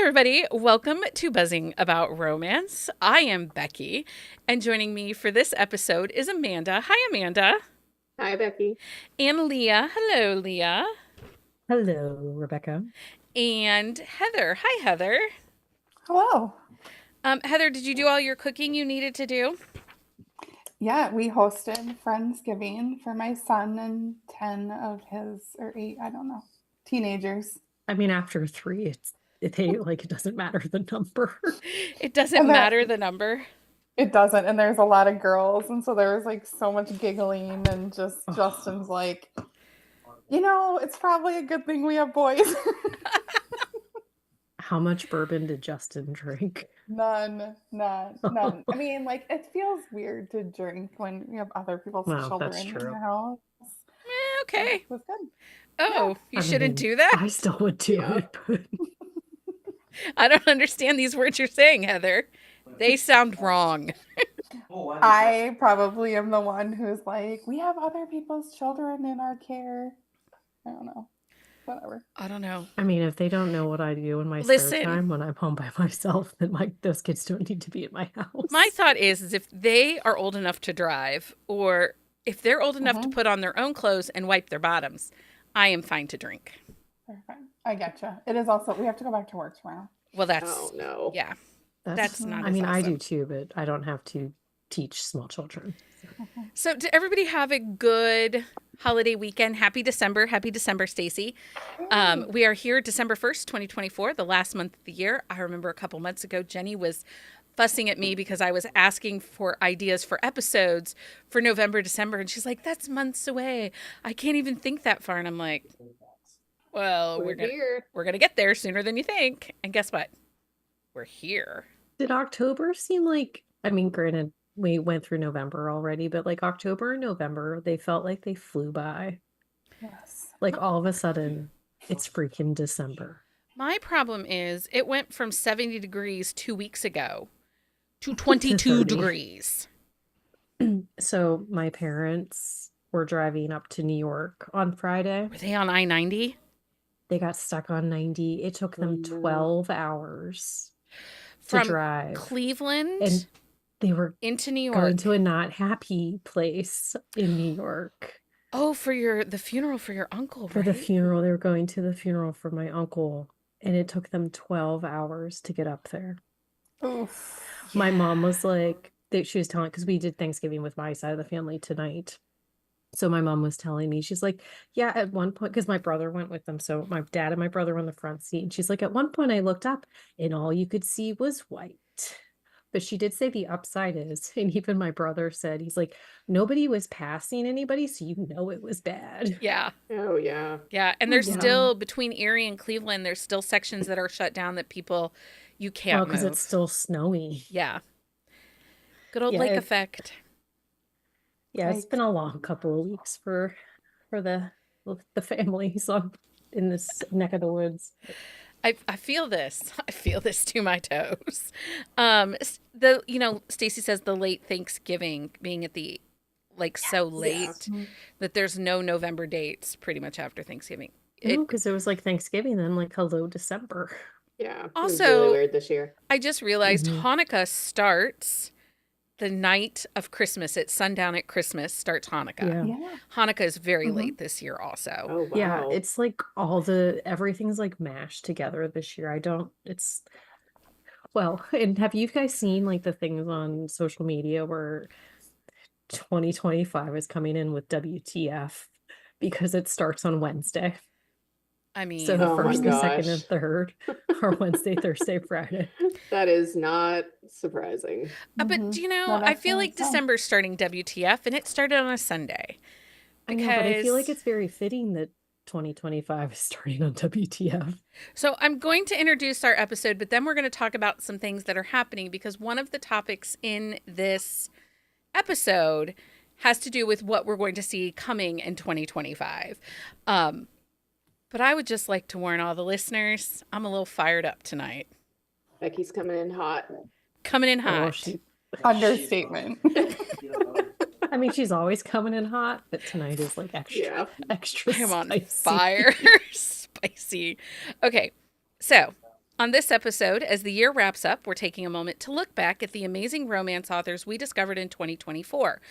everybody. Welcome to Buzzing About Romance. I am Becky, and joining me for this episode is Amanda. Hi, Amanda. Hi, Becky. And Leah. Hello, Leah. Hello, Rebecca. And Heather. Hi, Heather. Hello. Heather, did you do all your cooking you needed to do? Yeah, we hosted Friendsgiving for my son and 10 of his, or 8, I don't know, teenagers. I mean, after 3, it doesn't matter the number. It doesn't matter the number. It doesn't, and there's a lot of girls, and so there was like so much giggling, and just Justin's like, it's probably a good thing we have boys. How much bourbon did Justin drink? None. I mean, like, it feels weird to drink when you have other people's children in your house. Okay. It was good. Oh, you shouldn't do that? I still would do it, but... I don't understand these words you're saying, Heather. They sound wrong. I probably am the one who's like, we have other people's children in our care. I don't know. Whatever. I don't know. I mean, if they don't know what I do in my spare time when I'm home by myself, then those kids don't need to be in my house. My thought is if they are old enough to drive, or if they're old enough to put on their own clothes and wipe their bottoms, I am fine to drink. Perfect. I getcha. It is also, we have to go back to work tomorrow. Well, that's, oh, no. Yeah. That's not I mean, awesome. I do too, but I don't have to teach small children. So did everybody have a good holiday weekend? Happy December, Stacy. We are here December 1st, 2024, the last month of the year. I remember a couple months ago, Jenny was fussing at me because I was asking for ideas for episodes for November, December. And she's like, that's months away. I can't even think that far. And I'm like, well, we're going to get there sooner than you think. And guess what? We're here. Did October seem like, I mean, granted, we went through November already, but like October and November, they felt like they flew by. Yes. Like all of a sudden, it's freaking December. My problem is it went from 70 degrees 2 weeks ago to 22 degrees. So my parents were driving up to New York on Friday. Were they on I-90? They got stuck on 90. It took them 12 hours From to drive. Cleveland and they were into New York. Going to a not happy place in New York. Oh, for the funeral for your uncle, right? For the funeral. They were going to the funeral for my uncle. And it took them 12 hours to get up there. Oof. My mom was like, she was telling, because we did Thanksgiving with my side of the family tonight. So my mom was telling me, she's like, yeah, at one point, because my brother went with them. So my dad and my brother were on the front seat. And she's like, at one point I looked up and all you could see was white. But she did say the upside is, and even my brother said, he's like, nobody was passing anybody. So it was bad. Yeah. Oh, yeah. Yeah. And there's still, between Erie and Cleveland, there's still sections that are shut down that you can't move. Because it's still snowy. Yeah. Good old lake effect. Yeah, it's been a long couple of weeks for the families in this neck of the woods. I feel this. I feel this to my toes. Stacy says the late Thanksgiving being at the so late that there's no November dates pretty much after Thanksgiving. Because it was like Thanksgiving, then like hello December. Yeah. Also, it was really weird this year. I just realized Hanukkah starts the night of Christmas. At sundown at Christmas starts Hanukkah. Yeah. Hanukkah is very late this year also. Oh, wow. Yeah, it's like everything's like mashed together this year. And have you guys seen like the things on social media where 2025 is coming in with WTF because it starts on Wednesday? I mean, so the oh first, my the second, gosh. and third are Wednesday, Thursday, Friday. That is not surprising. But I feel like December's starting WTF, and it started on a Sunday. I know, but I feel like it's very fitting that 2025 is starting on WTF. So I'm going to introduce our episode, but then we're going to talk about some things that are happening, because one of the topics in this episode has to do with what we're going to see coming in 2025. But I would just like to warn all the listeners, I'm a little fired up tonight. Becky's coming in hot. Coming in hot. Understatement. I mean, she's always coming in hot, but tonight is like extra I'm on spicy. fire. Spicy. Okay, so On this episode, as the year wraps up, we're taking a moment to look back at the amazing romance authors we discovered in 2024.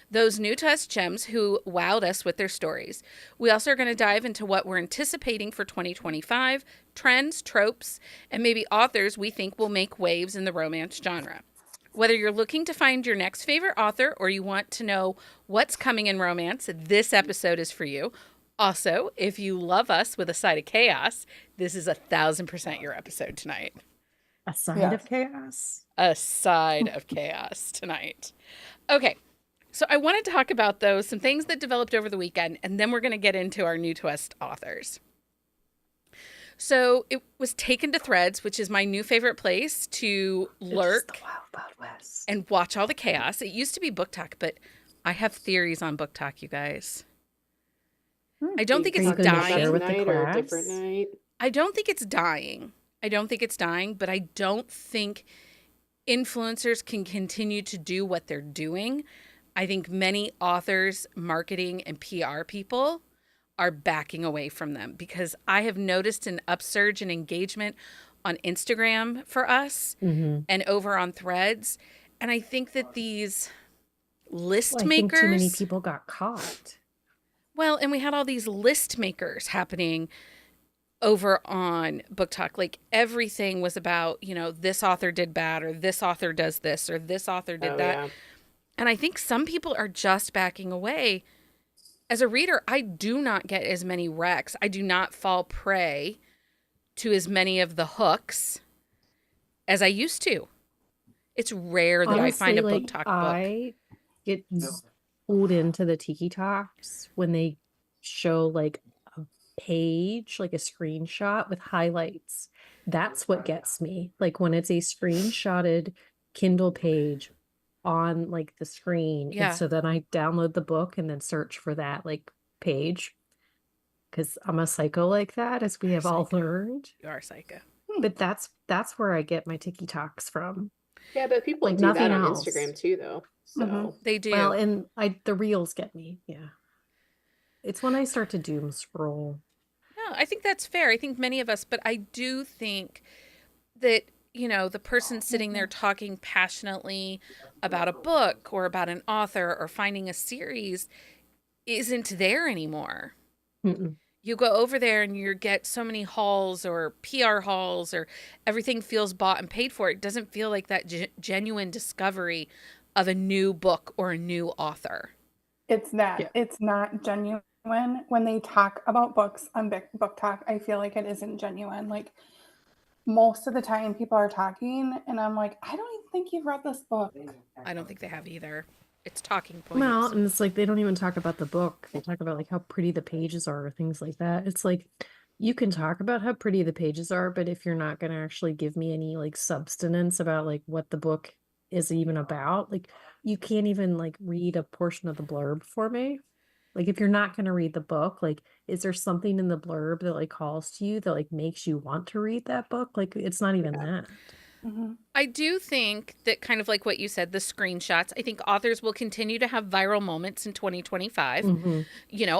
Those new to us gems who wowed us with their stories. We also are going to dive into what we're anticipating for 2025, trends, tropes, and maybe authors we think will make waves in the romance genre. Whether you're looking to find your next favorite author or you want to know what's coming in romance, this episode is for you. Also, if you love us with a side of chaos, this is 1,000% your episode tonight. A side Yes. of chaos. A side of chaos tonight. Okay, so I want to talk about some things that developed over the weekend, and then we're going to get into our new to us authors. So it was taken to Threads, which is my new favorite place to lurk The Wild Wild West. and watch all the chaos. It used to be Book Talk, but I have theories on Book Talk, you guys. I don't think Are it's you going to dying. share with the Night or a class? different night. I don't think it's dying. But I don't think influencers can continue to do what they're doing. I think many authors, marketing, and PR people are backing away from them because I have noticed an upsurge in engagement on Instagram for us Mm-hmm. and over on Threads. And I think that these list Well, I think makers. too many people got caught. Well, and we had all these list makers happening over on Book Talk. Like everything was about, this author did bad or this author does this or this author did that. Yeah. And I think some people are just backing away. As a reader, I do not get as many recs. I do not fall prey to as many of the hooks as I used to. It's rare that I find a Honestly, Book Talk book. I get pulled into the Tiki Talks when they show like a page, like a screenshot with highlights. That's what gets me. Like when it's a screenshotted Kindle page on like the screen. Yeah. And so then I download the book and then search for that like page. Because I'm a psycho like that, as we have all Psycho. learned. You are psycho. But that's where I get my Tiki Talks from. Yeah, but people Like do that nothing on else. Instagram too, though. So Mhm. They do. Well, and the reels get me. Yeah. It's when I start to doom scroll. No, I think that's fair. I think many of us, but I do think that, the person sitting there talking passionately about a book or about an author or finding a series isn't there anymore. Mm-mm. You go over there and you get so many hauls or PR hauls or everything feels bought and paid for. It doesn't feel like that genuine discovery of a new book or a new author. It's that. Yeah. It's not genuine. When they talk about books on Book Talk, I feel like it isn't genuine. Like most of the time people are talking and I'm like, I don't even think you've read this book. I don't think they have either. It's talking points. Well, and it's like they don't even talk about the book. They talk about like how pretty the pages are or things like that. It's like you can talk about how pretty the pages are, but if you're not going to actually give me any like substance about like what the book is even about, like you can't even like read a portion of the blurb for me. Like if you're not going to read the book, like is there something in the blurb that like calls to you that like makes you want to read that book? Like it's not even that. Mm-hmm. I do think that kind of like what you said, the screenshots, I think authors will continue to have viral moments in 2025. Mhm.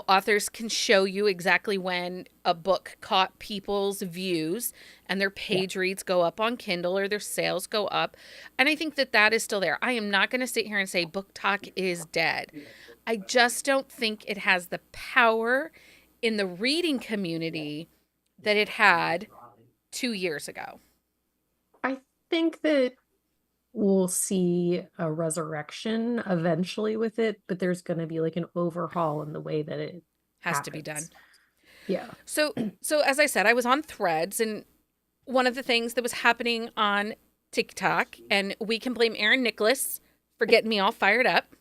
Authors can show you exactly when a book caught people's views and their page reads go up on Kindle or their sales go up. And I think that is still there. I am not going to sit here and say Book Talk is dead. I just don't think it has the power in the reading community that it had 2 years ago. I think that we'll see a resurrection eventually with it, but there's going to be like an overhaul in the way that it Has to be done. happens. Yeah. So as I said, I was on Threads, and one of the things that was happening on TikTok, and we can blame Aaron Nicholas for getting me all fired up.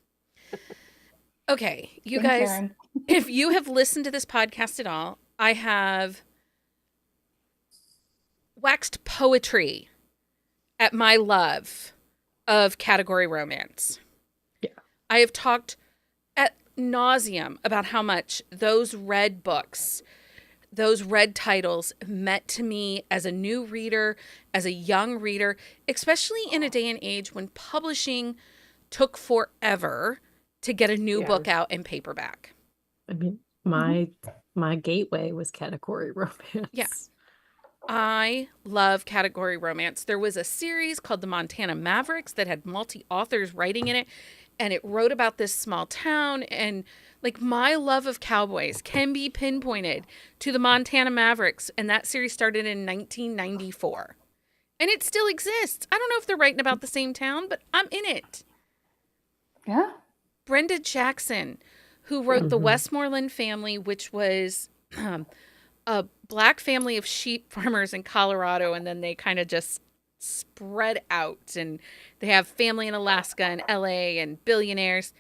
Okay, you Thanks, guys, Erin. if you have listened to this podcast at all, I have waxed poetry at my love of category romance. Yeah. I have talked at nauseum about how much those red books, those red titles meant to me as a new reader, as a young reader, especially in a day and age when publishing took forever to get a new Yeah. book out in paperback. I mean, my gateway was category romance. Yeah. I love category romance. There was a series called The Montana Mavericks that had multi-authors writing in it, and it wrote about this small town. And like my love of cowboys can be pinpointed to the Montana Mavericks, and that series started in 1994. And it still exists. I don't know if they're writing about the same town, but I'm in it. Yeah. Brenda Jackson, who wrote The Mhm. Westmoreland Family, which was a black family of sheep farmers in Colorado, and then they kind of just spread out, and they have family in Alaska and LA and billionaires.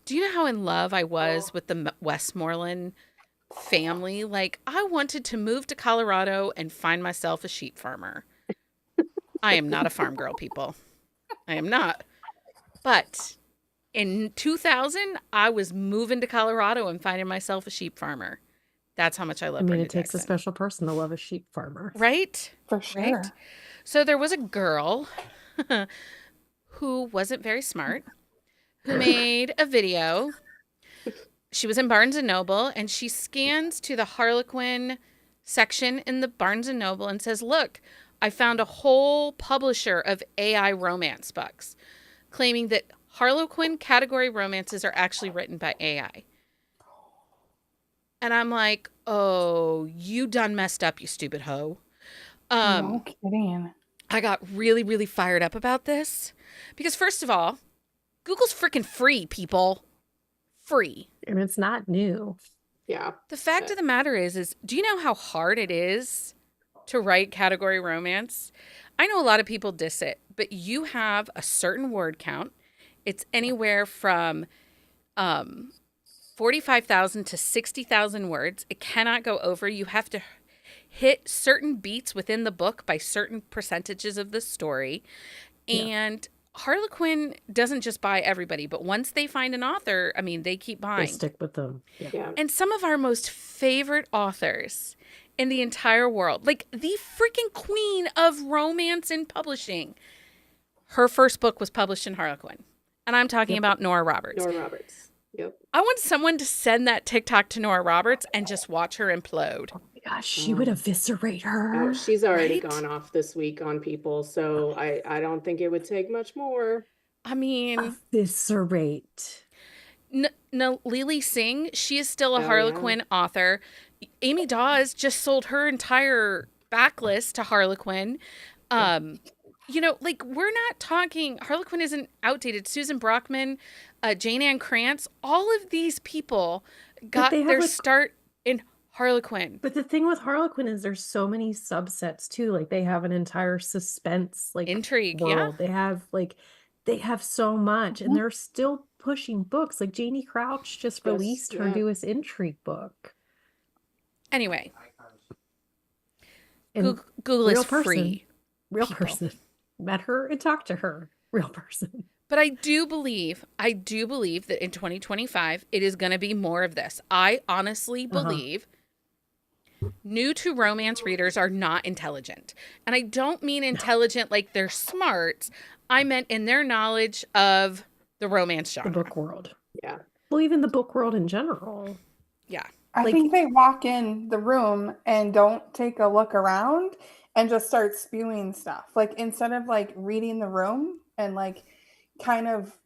Do you know how in love I was with the Westmoreland family? Like, I wanted to move to Colorado and find myself a sheep farmer. I am not a farm girl, people. I am not. But in 2000, I was moving to Colorado and finding myself a sheep farmer. That's how much I love I mean, Brenda it takes a Jackson. special person to love a sheep farmer. Right? For sure. Right? So there was a girl who wasn't very smart, who made a video. She was in Barnes and Noble, and she scans to the Harlequin section in the Barnes and Noble and says, "Look, I found a whole publisher of AI romance books, claiming that Harlequin category romances are actually written by AI." And I'm like, "Oh, you done messed up, you stupid hoe." No kidding. I got really, really fired up about this because, first of all, Google's freaking free, people. Free. And it's not new. Yeah. The fact of the matter is, do you know how hard it is to write category romance? I know a lot of people diss it, but you have a certain word count. It's anywhere from 45,000 to 60,000 words. It cannot go over. You have to hit certain beats within the book by certain percentages of the story. Yeah. And Harlequin doesn't just buy everybody, but once they find an author, I mean, they keep They buying. stick with them. Yeah. Yeah. And some of our most favorite authors in the entire world, like the freaking queen of romance and publishing, her first book was published in Harlequin. And I'm talking about Nora Roberts. Nora Roberts. Yep. I want someone to send that TikTok to Nora Roberts and just watch her implode. Oh my gosh, she would eviscerate her. Oh, she's already Right? gone off this week on people, so I don't think it would take much more. I mean, Eviscerate. Lily Singh, she is still a Oh, yeah. Harlequin author. Amy Dawes just sold her entire backlist to Harlequin. You know, like, we're not talking, Harlequin isn't outdated. Susan Brockman, Jane Ann Krantz, all of these people got they have, their like- start in Harlequin. But the thing with Harlequin is there's so many subsets too. Like they have an entire suspense like Intrigue, world. They have so much, and they're still pushing books. Like Janie Crouch just Yes, released her yeah. newest intrigue book. Anyway, And Google real is person. free. real people. person. Met her and talked to her. Real person. But I do believe that in 2025, it is going to be more of this. I honestly believe new to romance readers are not intelligent. And I don't mean intelligent like they're smart. I meant in their knowledge of the romance The genre. book world. Yeah. Well, even the book world in general. Yeah. I Like- think they walk in the room and don't take a look around and just start spewing stuff. Like instead of like reading the room and like kind of,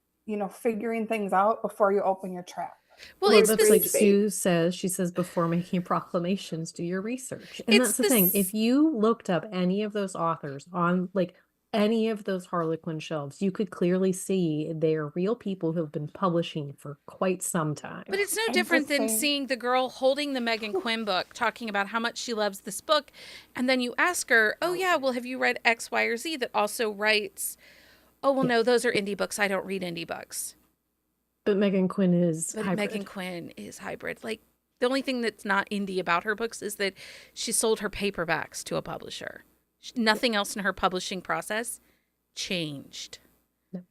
figuring things out before you open your trap. Well, Well, it's that's this. like debate. Sue says. She says before making proclamations, do your research. And It's that's the thing. this- If you looked up any of those authors on like any of those Harlequin shelves, you could clearly see they are real people who have been publishing for quite some time. But it's no And different the than same- seeing the girl holding the Megan Quinn book, talking about how much she loves this book. And then you ask her, oh, yeah, well, have you read X, Y, or Z that also writes, oh, well, no, those are indie books. I don't read indie books. But Megan Quinn is But hybrid. Megan Quinn is hybrid. Like, the only thing that's not indie about her books is that she sold her paperbacks to a publisher. Nothing else in her publishing process changed. No.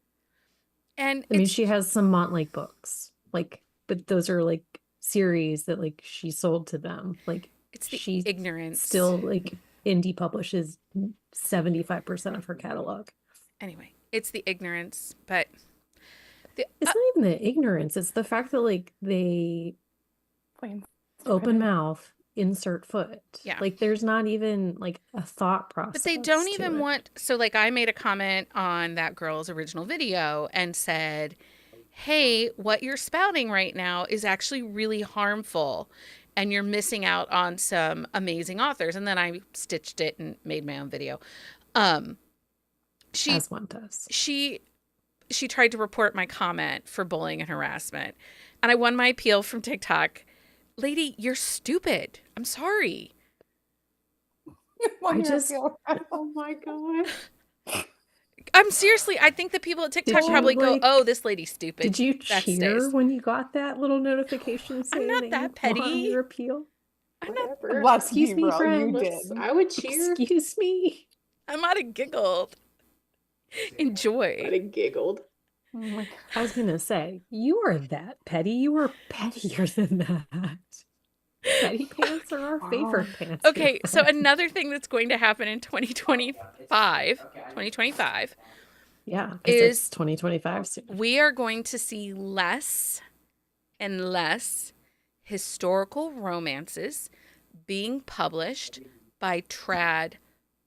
And I mean, it's, she has some Montlake books, like, but those are like series that like she sold to them. Like, it's the she ignorance. still like indie publishes 75% of her catalog. Anyway, it's the ignorance. But the, It's not even the ignorance, it's the fact that like they Plain open stupid. mouth insert foot. Yeah. Like there's not even like a thought process. But they don't to even it. want, so like I made a comment on that girl's original video and said, hey, what you're spouting right now is actually really harmful and you're missing out on some amazing authors. And then I stitched it and made my own video. She As one does. she tried to report my comment for bullying and harassment. And I won my appeal from TikTok. Lady, you're stupid. I'm sorry. I just- Oh my God. I'm seriously, I think the people at TikTok you, probably go, like- oh, this lady's stupid. Did you That cheer stays. when you got that little notification saying not that that you won petty. your appeal? I'm not, Whatever. Let's Excuse be me, real, friend. you Let's- did. I would cheer. Excuse me. I might have giggled. Enjoy. I'd have giggled. Oh my I was gonna say, you are that petty. You are pettier than that. Petty pants are our favorite pants. Okay, so friend. another thing that's going to happen in 2025, yeah, 'cause is- it's 2025 soon. we are going to see less and less historical romances being published by trad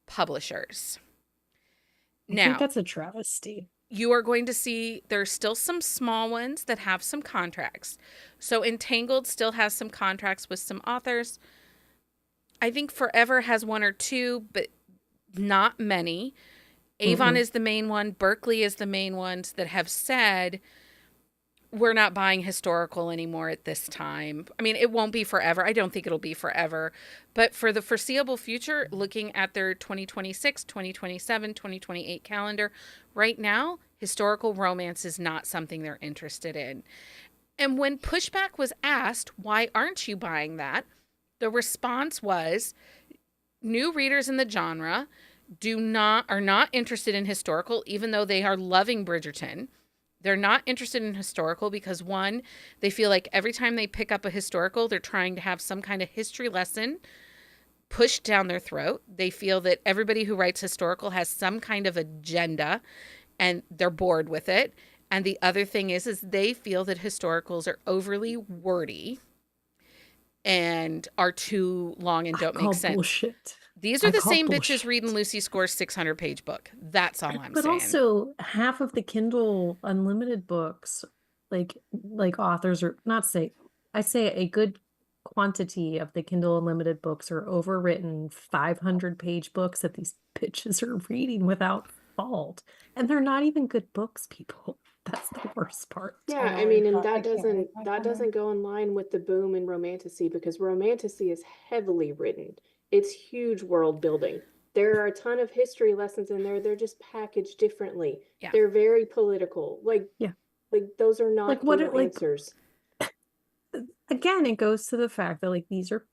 publishers. I Now, think that's a travesty. you are going to see there's still some small ones that have some contracts. So Entangled still has some contracts with some authors. I think Forever has one or two, but not many. Avon is the main one. Berkeley is the main ones that have said, we're not buying historical anymore at this time. I mean, it won't be forever. I don't think it'll be forever. But for the foreseeable future, looking at their 2026, 2027, 2028 calendar, right now, historical romance is not something they're interested in. And when pushback was asked, why aren't you buying that? The response was, new readers in the genre are not interested in historical, even though they are loving Bridgerton. They're not interested in historical because, one, they feel like every time they pick up a historical, they're trying to have some kind of history lesson pushed down their throat. They feel that everybody who writes historical has some kind of agenda and they're bored with it. And the other thing is they feel that historicals are overly wordy and are too long and don't I call make sense. bullshit. These are I the call same bitches bullshit. reading Lucy Score's 600-page book. That's all I'm But saying. also half of the Kindle Unlimited books, like authors are not say, I say a good quantity of the Kindle Unlimited books are overwritten 500-page books that these bitches are reading without fault, and they're not even good books, people. That's the worst part. Yeah, I I know, mean, I and can't that read 500. doesn't go in line with the boom in romantasy because romantasy is heavily written. It's huge world building. There are a ton of history lessons in there. They're just packaged differently. Yeah. They're very political. Like those are not Like, what real are, like- answers. Again, it goes to the fact that like these are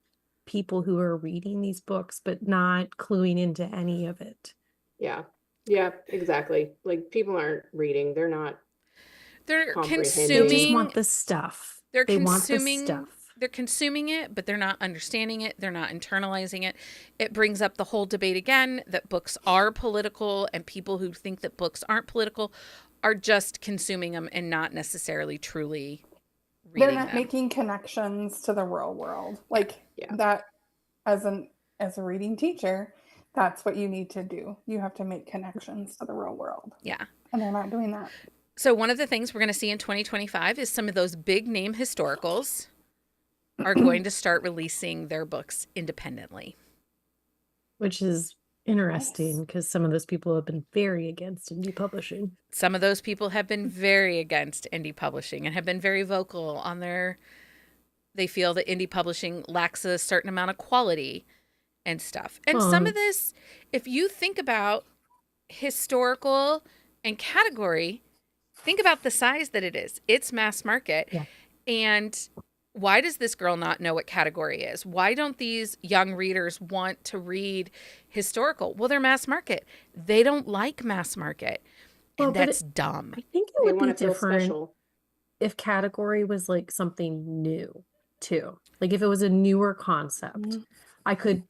people who are reading these books but not cluing into any of it. Yeah. Yeah, exactly. Like people aren't reading. They're not. They're comprehending. They consuming. just want the stuff. They're They want the consuming. stuff. They're consuming it, but they're not understanding it. They're not internalizing it. It brings up the whole debate again that books are political, and people who think that books aren't political are just consuming them and not necessarily truly reading They're not them. making connections to the real world. Like Yeah. that as a reading teacher, that's what you need to do. You have to make connections to the real world. Yeah. And they're not doing that. So one of the things we're going to see in 2025 is some of those big name historicals are going to start releasing their books independently. Which is interesting because some of those people have been very against indie publishing. Some of those people have been very against indie publishing and have been very vocal on they feel that indie publishing lacks a certain amount of quality and stuff. And some of this, if you think about historical and category, think about the size that it is. It's mass market. Yeah. And why does this girl not know what category is? Why don't these young readers want to read historical? Well, they're mass market. They don't like mass market. And Well, but that's dumb. I think it They would want be to feel different special. if category was like something new too. Like if it was a newer concept, I could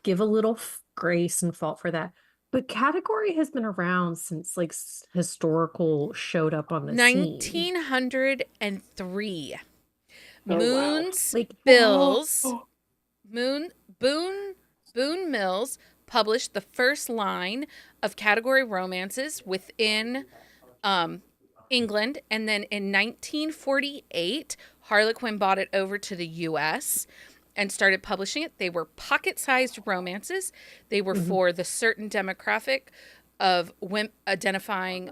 give a little grace and fault for that. But category has been around since like historical showed up on the scene. 1903. Oh, wow. Moon's Like Bills. Moon Boone Boone Mills published the first line of category romances within England, and then in 1948, Harlequin bought it over to the U.S. and started publishing it. They were pocket-sized romances. They were Mhm. for the certain demographic of identifying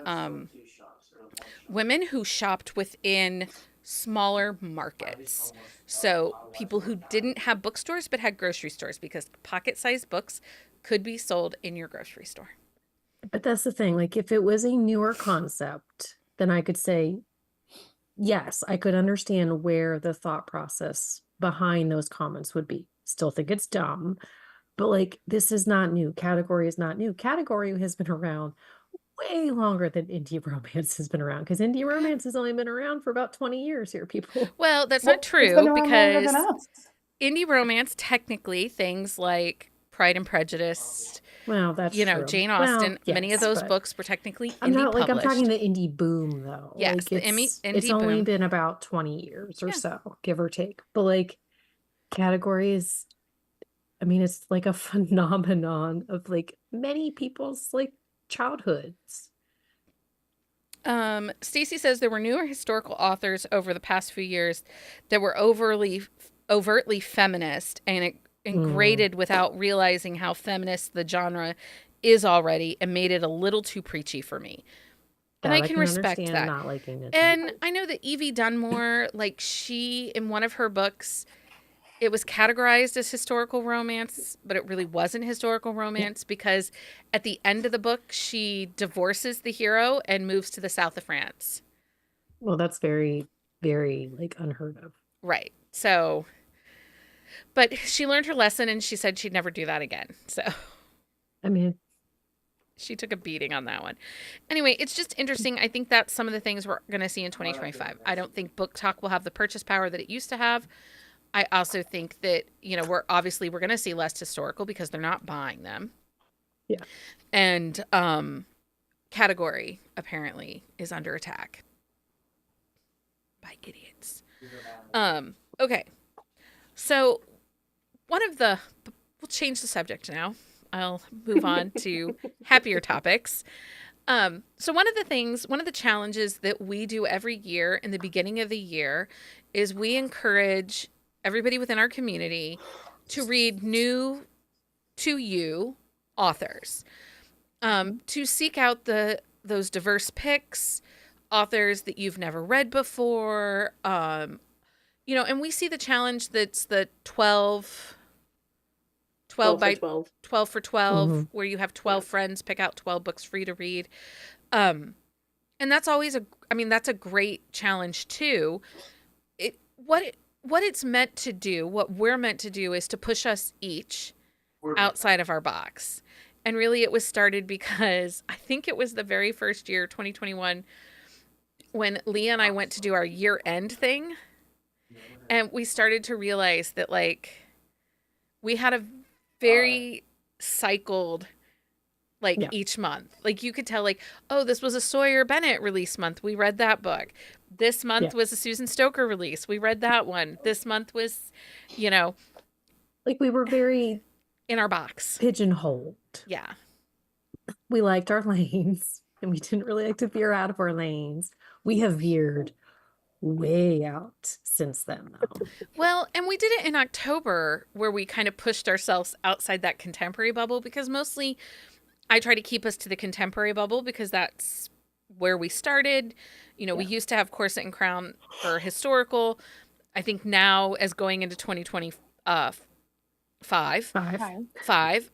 women who shopped within smaller markets. So people who didn't have bookstores but had grocery stores, because pocket-sized books could be sold in your grocery store. But that's the thing. Like, if it was a newer concept, then I could say, yes, I could understand where the thought process behind those comments would be. Still think it's dumb, but like, this is not new. Category is not new. Category has been around way longer than indie romance has been around, because indie romance has only been around for about 20 years here, people. Well, that's Well, not it's true, been around longer because than us. indie romance, technically, things like Pride and Prejudice, Well, that's true. Jane Well, Austen, many of yes, those but books were technically I'm indie not like, I'm talking published. the indie boom though. Yes, Like, the it's indie only boom. been about 20 years or Yeah. so, give or take. But like, category is, I mean, it's like a phenomenon of like many people's like childhoods. Stacy says there were newer historical authors over the past few years that were overtly feminist and graded without realizing how feminist the genre is already, and made it a little too preachy for me. And That I can respect understand that. not liking it. And I know that Evie Dunmore, like, she, in one of her books, it was categorized as historical romance, but it really wasn't historical romance, because at the end of the book, she divorces the hero and moves to the south of France. Well, that's very, very like unheard of. Right. So, but she learned her lesson, and she said she'd never do that again. So I mean, she took a beating on that one. Anyway, it's just interesting. I think that's some of the things we're going to see in 2025. I don't think Book Talk will have the purchase power that it used to have. I also think that, we're going to see less historical because they're not buying them. Yeah. And category apparently is under attack by idiots. Okay. So we'll change the subject now. I'll move on to happier topics. So one of the challenges that we do every year in the beginning of the year is we encourage everybody within our community to read new to you authors, to seek out those diverse picks, authors that you've never read before. And we see the challenge that's the 12 by 12 for 12, where you have 12 friends pick out 12 books for you to read. And that's always that's a great challenge too. What it's meant to do, what we're meant to do, is to push us each outside of our box. And really, it was started because I think it was the very first year, 2021, when Leah and I went to do our year-end thing. And we started to realize that, like, we had a very cycled, each month. Like, you could tell, like, oh, this was a Sawyer Bennett release month. We read that book. This month was a Susan Stoker release. We read that one. This month was, like, we were very in our box. Pigeonholed. Yeah. We liked our lanes, and we didn't really like to veer out of our lanes. We have veered way out since then, though. Well, and we did it in October, where we kind of pushed ourselves outside that contemporary bubble, because mostly I try to keep us to the contemporary bubble because that's where we started. We used to have Corset and Crown for historical. I think now, as going into 2025,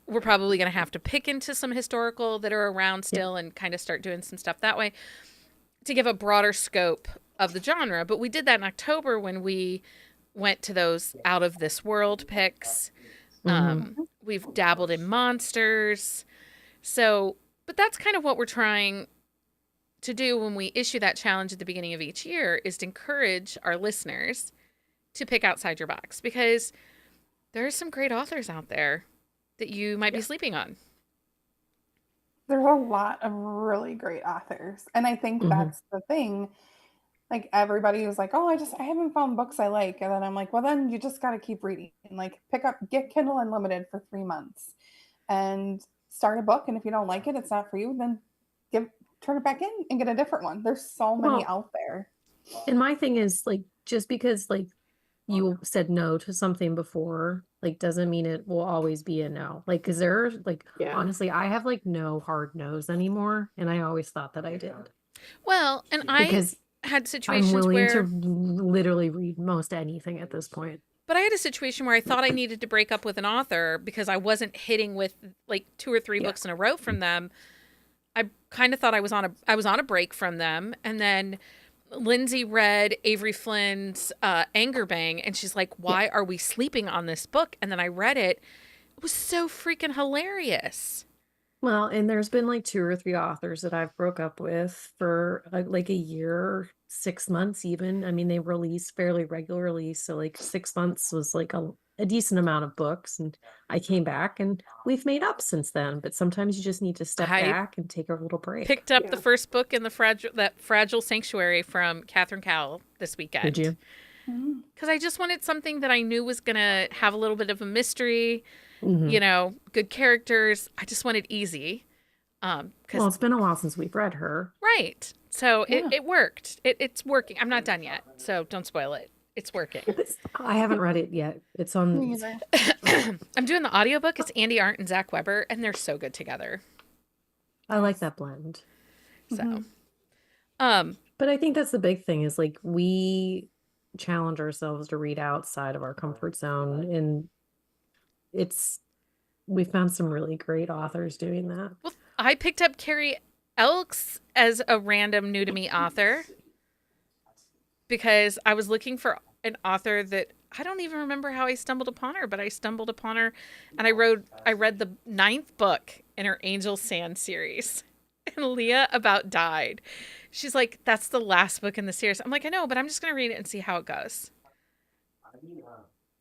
we're probably going to have to pick into some historical that are around still and kind of start doing some stuff that way to give a broader scope of the genre. But we did that in October when we went to those out of this world picks. We've dabbled in monsters. So, but that's kind of what we're trying to do when we issue that challenge at the beginning of each year, is to encourage our listeners to pick outside your box, because there are some great authors out there that you might be sleeping on. There are a lot of really great authors. And I think that's the thing. Like everybody was like, oh, I haven't found books I like. And then I'm like, well, then you just got to keep reading and like get Kindle Unlimited for 3 months and start a book. And if you don't like it, it's not for you, then turn it back in and get a different one. There's so many Well, out there. and my thing is like, just because like you said no to something before, like doesn't mean it will always be a no. Like, cause there, like, Yeah. honestly, I have like no hard no's anymore. And I always thought that I did Well, and I because had I'm situations willing to where, literally read most anything at this point. but I had a situation where I thought I needed to break up with an author because I wasn't hitting with like 2 or 3 Yeah. books in a row from them. I kind of thought I was on a break from them, and then Lindsay read Avery Flynn's Anger Bang, and she's like, "Why are we sleeping on this book?" And then I read it. It was so freaking hilarious. Well, and there's been like 2 or 3 authors that I've broke up with for like a year, 6 months even. I mean, they release fairly regularly, so like 6 months was like a decent amount of books, and I came back and we've made up since then. But sometimes you just need to step I back and take a little break. picked up Yeah. the first book in the Fragile Sanctuary from Catherine Cowell this weekend. Did you? Mm-hmm. Because I just wanted something that I knew was going to have a little bit of a mystery, Mhm. you know, good characters. I just wanted easy. Well, Because it's been a while since we've read her. right. So Yeah. it worked. It's working. I'm not done yet, so don't spoil it. It's working. I haven't read it yet. It's on. Me either. I'm doing the audiobook. It's Andy Arndt and Zach Weber, and they're so good together. I like that blend. So, Mhm. But I think that's the big thing is like we challenge ourselves to read outside of our comfort zone, and we found some really great authors doing that. well, I picked up Carrie Elks as a random new to me author because I was looking for an author that I don't even remember how I stumbled upon her, but I stumbled upon her, and I read the 9th book in her Angel Sand series. And Leah about died. She's like, that's the last book in the series. I'm like, I know, but I'm just going to read it and see how it goes.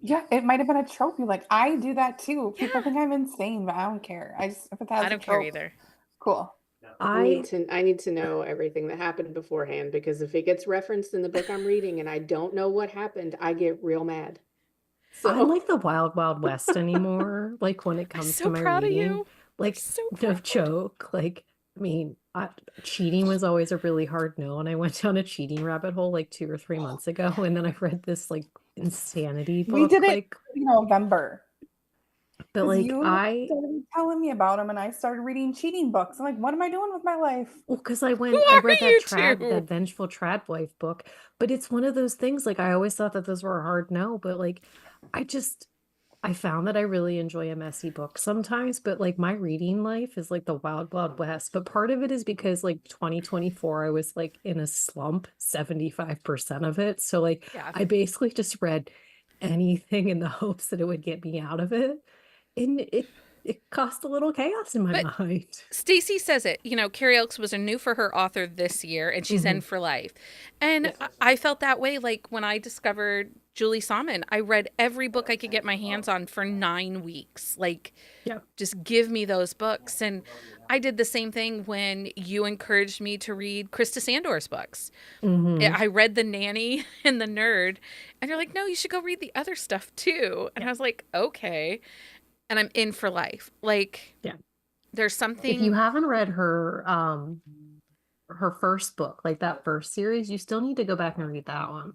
Yeah, it might have been a trope. You're like, I do that too. People Yeah. think I'm insane, but I don't care. If it has I a don't care trope, either. cool. I need to know everything that happened beforehand, because if it gets referenced in the book I'm reading and I don't know what happened, I get real mad. I don't So like the Wild Wild West anymore. Like when it I'm comes so to my proud of reading, you. like so no proud. joke. Like, I mean, cheating was always a really hard no, and I went down a cheating rabbit hole like 2 or 3 months ago, and then I read this like insanity book. We did it like, in November. but 'Cause like you started telling me about them, and I started reading cheating books. I'm like, what am I doing with my life? well, because I Who read are you that two? Vengeful Trad Wife book, but it's one of those things. Like I always thought that those were a hard no, but like I found that I really enjoy a messy book sometimes, but like my reading life is like the wild, wild west. But part of it is because like 2024, I was like in a slump 75% of it. So like Yeah. I basically just read anything in the hopes that it would get me out of it. And it caused a little chaos in my But mind. Stacy says it. You know, Carrie Elks was a new for her author this year, and she's in for life. And I felt that way like when I discovered Julie Salmon. I read every book I could get my hands on for 9 weeks. Like, Yeah. just give me those books. And I did the same thing when you encouraged me to read Krista Sandor's books. Mhm. I read The Nanny and The Nerd, and you're like, no, you should go read the other stuff too. And I was like, okay. And I'm in for life. Like, Yeah. there's If something. you haven't read her first book, like that first series, you still need to go back and read that one.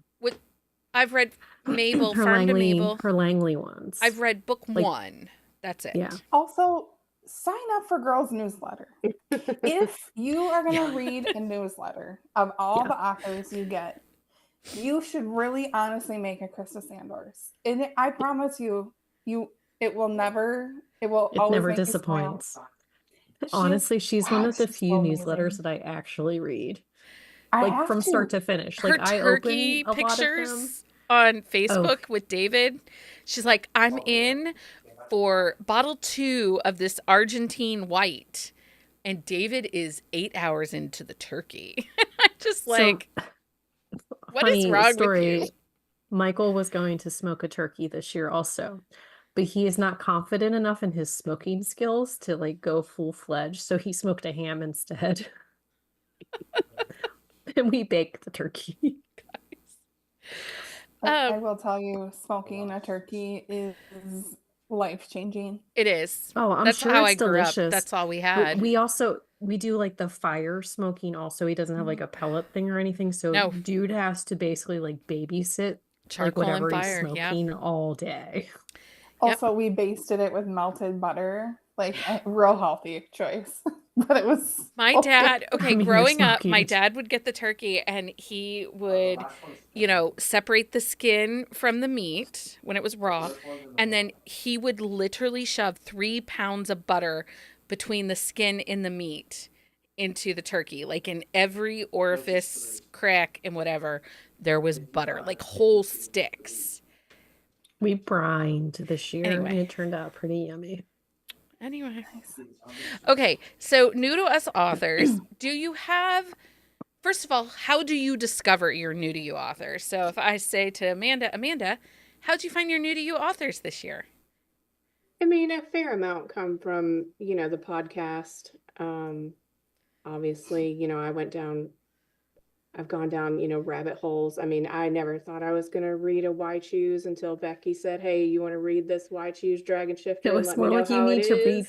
I've read Mabel, Farm to Mabel. Her Langley ones. I've read book Like- 1. That's it. Yeah. Also, sign up for Girls Newsletter. If you are going to read a newsletter of all the authors you get, you should really honestly make a Krista Sandor's. And I promise you, it will It always never make you smile. disappoints. Honestly, she's one of the she's few so newsletters amazing. that I actually read, I like have from to. start to finish. Her Like I turkey open a lot of them. pictures on Facebook with David. She's like, I'm in for bottle 2 of this Argentine white. And David is 8 hours into the turkey. I'm just like, what is Funny wrong story. with you? Michael was going to smoke a turkey this year also, but he is not confident enough in his smoking skills to like go full-fledged, so he smoked a ham instead. And we bake the turkey. But I Um, will tell you, smoking a turkey is life-changing. it is. Oh, I'm That's sure how I it's grew up. delicious. That's all we But had. we do like the fire smoking also. He doesn't have like a pellet thing or anything. So No, dude has to basically like babysit like charcoal and whatever he's fire. Yeah. smoking all day. Yep. Also, we basted it with melted butter, like a real healthy choice. But it was My so good. dad, okay, I mean, you're growing up, smoking my it. dad would get the turkey and he would, separate the skin from the meat when it was raw. And then he would literally shove 3 pounds of butter between the skin and the meat into the turkey. Like in every orifice, crack, and whatever, there was butter, like whole sticks. We brined this year and Anyway. it turned out pretty yummy. Anyway. Okay, so new to us authors, do you have, first of all, how do you discover your new to you authors? So if I say to Amanda, how'd you find your new to you authors this year? I mean, a fair amount come from, the podcast. Obviously, I've gone down, rabbit holes. I mean, I never thought I was going to read a Why Choose until Becky said, "Hey, you want to read this Why Choose Dragon Shifter It and was let me more know like you how it need to read. is?"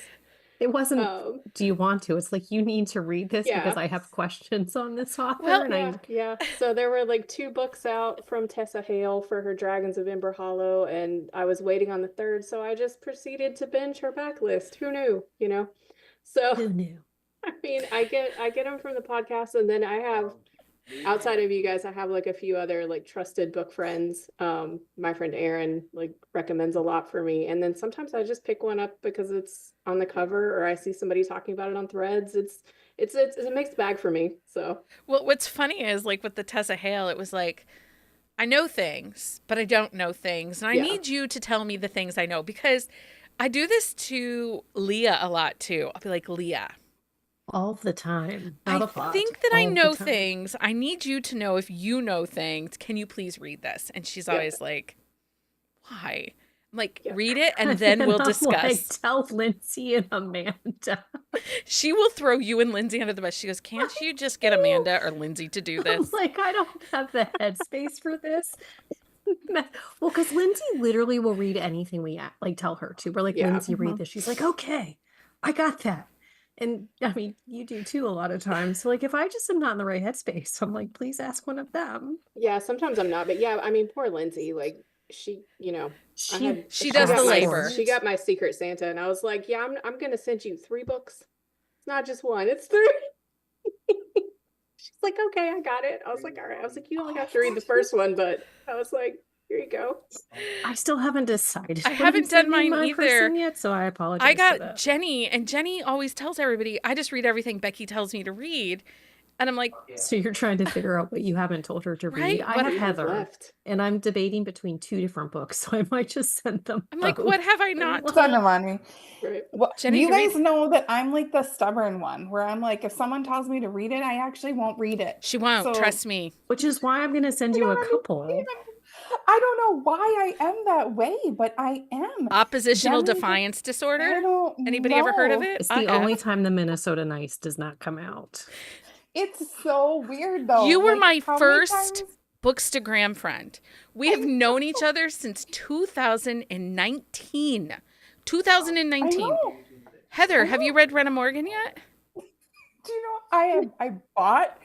It wasn't, Um, do you want to? It's like you need to read this because yeah. I have questions on this author. Well, and Yeah. So there were like 2 books out from Tessa Hale for her Dragons of Ember Hollow, and I was waiting on the third, so I just proceeded to binge her backlist. Who knew? So who knew? I mean, I get them from the podcast, and then I have, outside of you guys, I have like a few other like trusted book friends. My friend Erin like recommends a lot for me, and then sometimes I just pick one up because it's on the cover or I see somebody talking about it on Threads. It's a mixed bag for me. So well, what's funny is like with the Tessa Hale, it was like, I know things, but I don't know things. And I yeah. need you to tell me the things I know because I do this to Leah a lot too. I'll be like, Leah, All the time. Not I a plot. think that I All the know time. things. I need you to know if you know things. Can you please read this? And she's always like, why? I'm like, Yeah. read it and then we'll I'm discuss. like, tell Lindsay and Amanda. She will throw you and Lindsay under the bus. She goes, can't you just get Amanda or Lindsay to do I'm this? like, I don't have the headspace for this. Well, because Lindsay literally will read anything we like tell her to. We're like, Yeah. Lindsay, read this. She's like, okay, I got that. And I mean, you do too a lot of times. So like, if I just am not in the right headspace, I'm like, please ask one of them. Yeah, sometimes I'm not, but yeah, I mean, poor Lindsay, like she, She does the labor. She got my Secret Santa, and I was like, yeah, I'm gonna send you 3 books. It's not just one, it's 3. She's like, okay, I got it. I was like, all right. I was like, you only have to read the first one, but I was like, here you go. I still haven't decided. I what haven't I'm done sending mine my either. person yet, so I apologize. I for got that. Jenny, and Jenny always tells everybody, I just read everything Becky tells me to read. And I'm like, So you're trying to figure out what you haven't told her to Right, read. I what have You have Heather, left. and I'm debating between 2 different books, so I might just send them. I'm like, both. what have I not Well, Send told? them on me. Right. Well, Jenny, you you read- guys know that I'm like the stubborn one where I'm like, if someone tells me to read it, I actually won't read it. She won't, So- trust me. Which is why I'm going to send you a couple. I don't know why I am that way, but I am. Oppositional Jenny- defiance I disorder? don't Anybody ever heard of know. it? It's I the have. only time the Minnesota Nice does not come out. It's so weird though. You were Like, my how many first times- Bookstagram friend. We have known each other since 2019. I 2019. know. Heather, have you read Rena Morgan yet? Do you know I bought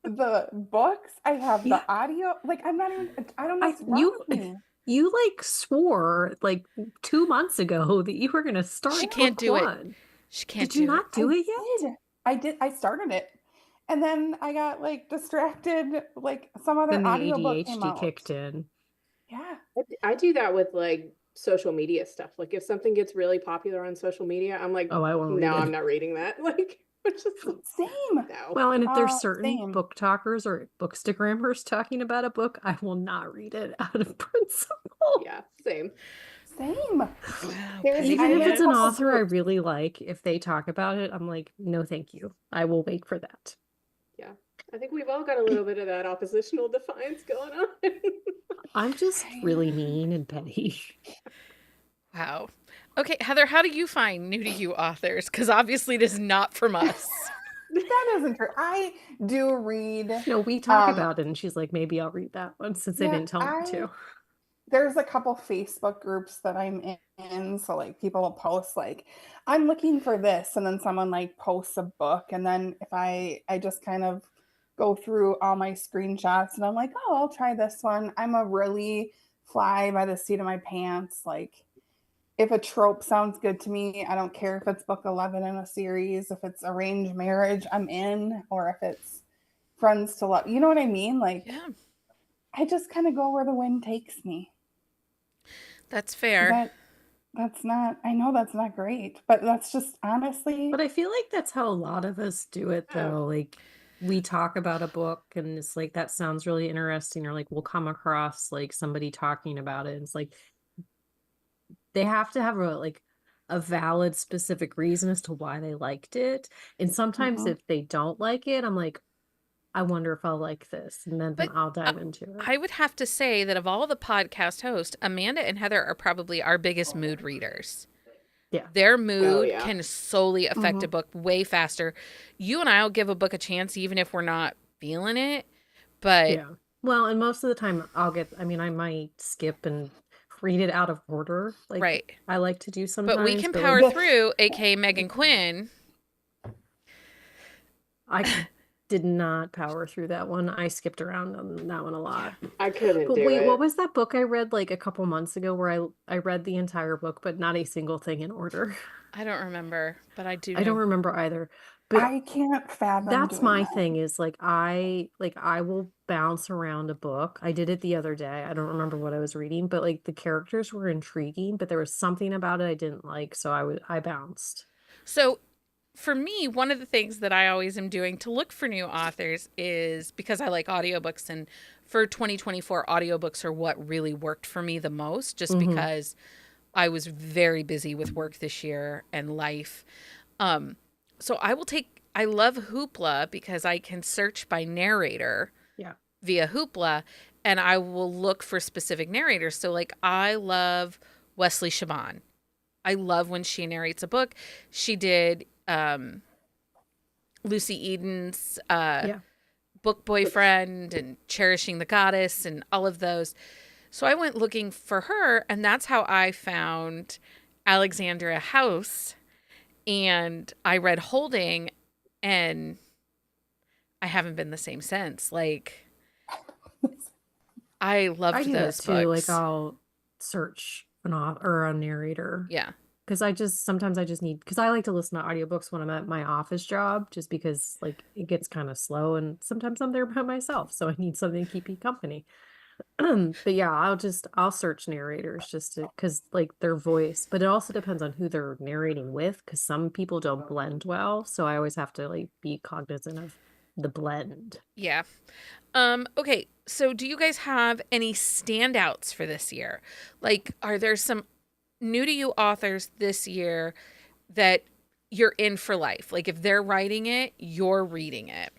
the books. I have the audio. Like I'm not even. I don't know what's wrong you- with me. You like swore like 2 months ago that you were going to start. She can't book do it. one. She can't Did you do not do it yet? Did. I did. I started it, and then I got like distracted. Like some other Then the audiobook came ADHD out. kicked in. Yeah. I do that with like social media stuff. Like if something gets really popular on social media, I'm like, Oh, I won't read no, it. I'm not reading that. Like, it's just Same. no. Well, and if there's certain Same. book talkers or bookstagrammers talking about a book, I will not read it out of principle. Yeah, same. Same. Wow, There's- Penny. Even I if have it's an a couple author I groups. really like, if they talk about it, I'm like, no, thank you. I will wait for that. Yeah. I think we've all got a little bit of that oppositional defiance going on. I'm just really mean and petty. Wow. Okay, Heather, how do you find new to you authors? Because obviously it is not from us. That isn't true. I do read. No, we talk Um, about it, and she's like, maybe I'll read that one since they yeah, didn't tell me to. there's a couple Facebook groups that I'm in. So like people will post like, I'm looking for this, and then someone like posts a book, and then if I just kind of go through all my screenshots, and I'm like, oh, I'll try this one. I'm a really fly by the seat of my pants. Like if a trope sounds good to me, I don't care if it's book 11 in a series, if it's arranged marriage, I'm in, or if it's friends to love. You know what I mean? Like Yeah, I just kind of go where the wind takes me. that's Is fair. that's not, I know that's not great, but that's just honestly, But I feel like that's how a lot of us do it, Yeah. though. Like, we talk about a book, and it's like, that sounds really interesting, or like, we'll come across like somebody talking about it. And it's like, they have to have a valid, specific reason as to why they liked it. And sometimes mhm. if they don't like it, I'm like, I wonder if I'll like this, and then But I'll uh, dive into it. I would have to say that of all the podcast hosts, Amanda and Heather are probably our biggest mood readers. Yeah. Their Oh mood yeah. can solely affect a Mhm. book way faster. You and I will give a book a chance even if we're not feeling it. But Yeah. Well, and most of the time I might skip and read it out of order, like right. I like to do But we sometimes, can but power like The- through, aka Megan Quinn. I did not power through that one. I skipped around on that one a lot. I couldn't But do wait, what it. was that book I read like a couple months ago where I read the entire book, but not a single thing in order? I don't remember, but I do I don't know. remember either. But I can't fathom that's doing my that. thing is I will bounce around a book. I did it the other day. I don't remember what I was reading, but like the characters were intriguing, but there was something about it I didn't like, so I bounced. So for me, one of the things that I always am doing to look for new authors is because I like audiobooks, and for 2024 audiobooks are what really worked for me the most just Mhm. because I was very busy with work this year and life. So I love Hoopla because I can search by narrator Yeah. via Hoopla, and I will look for specific narrators. So like I love Wesley Shaban. I love when she narrates a book. She did Lucy Eden's Yeah. Book Boyfriend and Cherishing the Goddess and all of those. So I went looking for her, and that's how I found Alexandria House. And I read Holding, and I haven't been the same since. Like, I I loved do that those too. Like books. I'll search an author or a narrator Yeah. because sometimes I just need because I like to listen to audiobooks when I'm at my office job just because like it gets kind of slow and sometimes I'm there by myself, so I need something to keep me company. But yeah, I'll search narrators just to because like their voice, but it also depends on who they're narrating with because some people don't blend well, so I always have to like be cognizant of the blend. Yeah. Okay, so do you guys have any standouts for this year? Like, are there some new to you authors this year that you're in for life? Like, if they're writing it, you're reading it.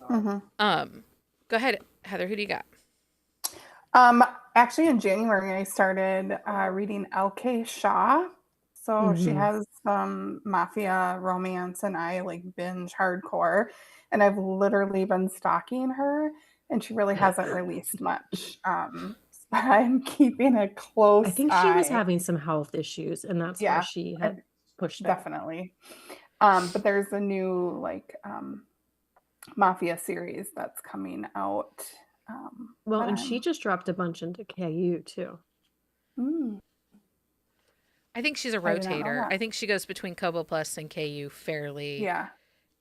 Mhm. Go ahead, Heather. Who do you got? Actually, in January, I started reading L.K. Shaw. So she Mhm. has some mafia romance, and I like binge hardcore. And I've literally been stalking her, and she really hasn't released much. But I'm keeping a I close think she was eye. having some health issues, and that's why Yeah, she I, had pushed back. definitely. But there's a new like mafia series that's coming out. Well, That and she I'm. just dropped a bunch into KU too. Mm, I think she's a I did not know rotator. that. I think she goes between Kobo Plus and KU fairly Yeah. Well,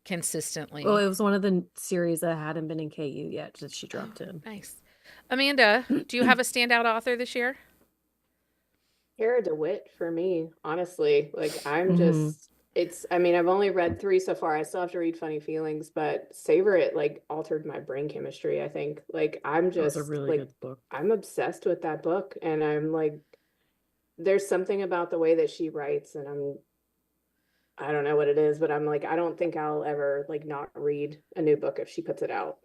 consistently. it was one of the series that hadn't been in KU yet that she dropped in. Nice. Amanda, do you have a standout author this year? Kara DeWitt for me, honestly. Like I'm Mhm. just I mean, I've only read 3 so far. I still have to read Funny Feelings, but Savor It like altered my brain chemistry, I think. Like I'm That was a just really like good book. I'm obsessed with that book, and I'm like there's something about the way that she writes, and I don't know what it is, but I'm like I don't think I'll ever like not read a new book if she puts it out.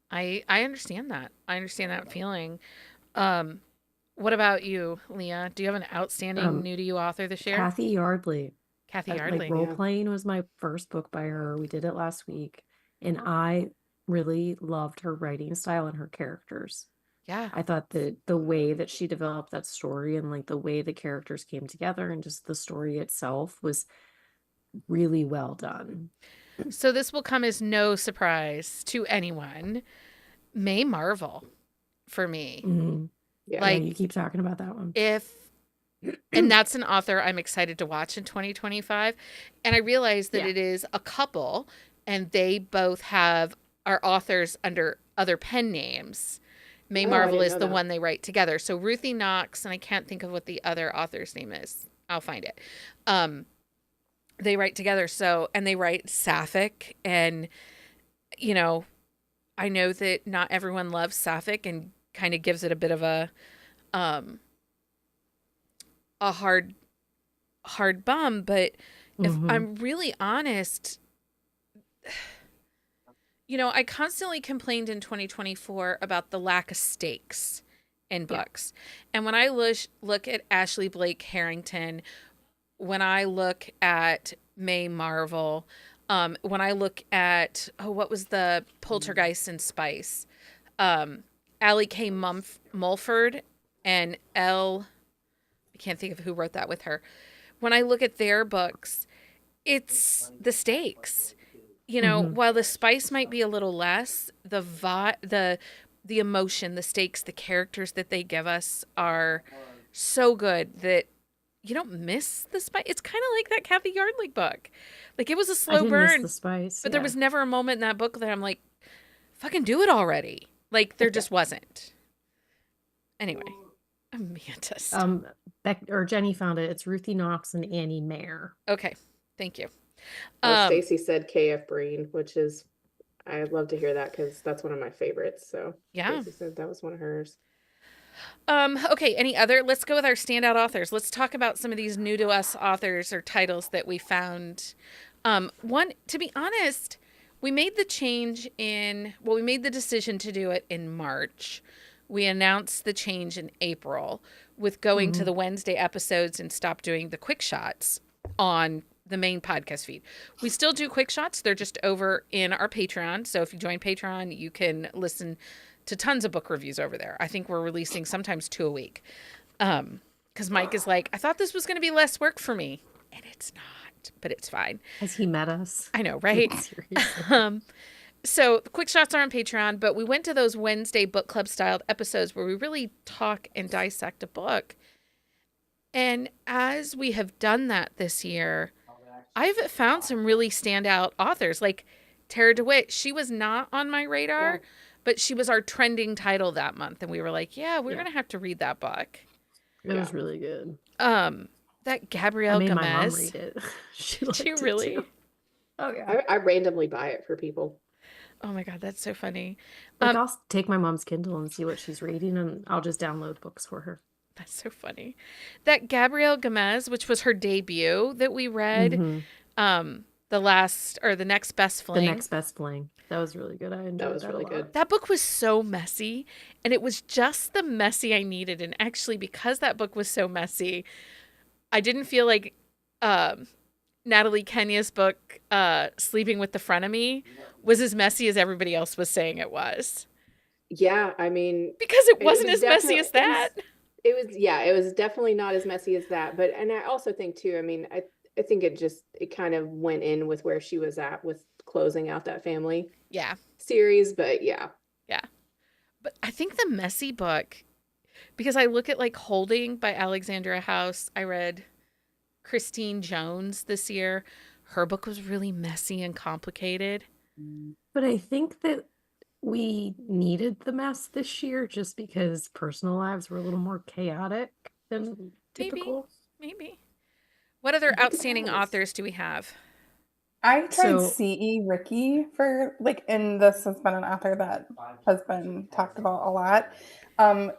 I understand that. I understand that feeling. Um, what about you, Leah? Do you have an outstanding Um, new to you author this year? Kathy Yardley. Kathy Like Yardley. Role Yeah. Playing was my first book by her. We did it last week, and I really loved her writing style and her characters. Yeah. I thought that the way that she developed that story and like the way the characters came together and just the story itself was really well done. So this will come as no surprise to anyone. May Marvel for me. Mhm. Yeah. Yeah, Like you keep talking about that one. and that's an author I'm excited to watch in 2025. And I realize that Yeah. it is a couple and they both are authors under other pen names. May Oh, I Marvel didn't is know the that. one they write together. So Ruthie Knox, and I can't think of what the other author's name is. I'll find it. They write together. So, and they write sapphic. And, you know, I know that not everyone loves sapphic and kind of gives it a bit of a hard bum. But if Mhm. I'm really honest, you know, I constantly complained in 2024 about the lack of stakes in books. And when I look at Ashley Blake Harrington, when I look at May Marvel, when I look at, what was the Poltergeist and Spice? Allie K. Mulford and I can't think of who wrote that with her. When I look at their books, it's the stakes. You know, Mhm. while the spice might be a little less, the emotion, the stakes, the characters that they give us are so good that you don't miss the spice. It's kind of like that Kathy Yardley book. Like it was a I slow didn't miss burn, the spice. but there Yeah. was never a moment in that book that I'm like, fucking do it already. Like there just wasn't. Anyway, Amanda. Jenny found it. It's Ruthie Knox and Annie Mayer. Okay, thank you. Stacy said KF Breen, which is, I'd love to hear that because that's one of my favorites. So Yeah. Stacy said that was one of hers. Okay, any other? Let's go with our standout authors. Let's talk about some of these new to us authors or titles that we found. One, to be honest, we made the we made the decision to do it in March. We announced the change in April with going to the Wednesday episodes and stop doing the quick shots on the main podcast feed. We still do quick shots. They're just over in our Patreon. So if you join Patreon, you can listen to tons of book reviews over there. I think we're releasing sometimes 2 a week. Because Mike is like, I thought this was going to be less work for me. And it's not, but it's fine. Has he met us? I know, right? Seriously. So quick shots are on Patreon, but we went to those Wednesday book club styled episodes where we really talk and dissect a book. And as we have done that this year, I've found some really standout authors like Tara DeWitt. She was not on my radar, but she was our trending title that month. And we were like, yeah, we're going to have to read that book. It was really good. That Gabrielle I made Gomez. my mom read it. She liked Did you it really? too. Oh yeah. I randomly buy it for people. Oh my God, that's so funny. Like I'll take my mom's Kindle and see what she's reading, and I'll just download books for her. That's so funny. That Gabrielle Gomez, which was her debut that we read, the next best fling. The Next Best Fling. That was really good. I enjoyed That was that really a lot. good. That book was so messy, and it was just the messy I needed. And actually, because that book was so messy, I didn't feel like Natalie Kenya's book, Sleeping with the Frenemy, was as messy as everybody else was saying it was. Yeah, I mean, Because it wasn't was as messy as definitely- that. it was definitely not as messy as that. But, and I also think too, I mean, I think it kind of went in with where she was at with closing out that family Yeah. series. But yeah. But I think the messy book, because I look at like Holding by Alexandra House. I read Christine Jones this year. Her book was really messy and complicated. But I think that we needed the mess this year just because personal lives were a little more chaotic than typical. Maybe. What other outstanding authors do we have? I tried So- C.E. Ricky for and this has been an author that has been talked about a lot.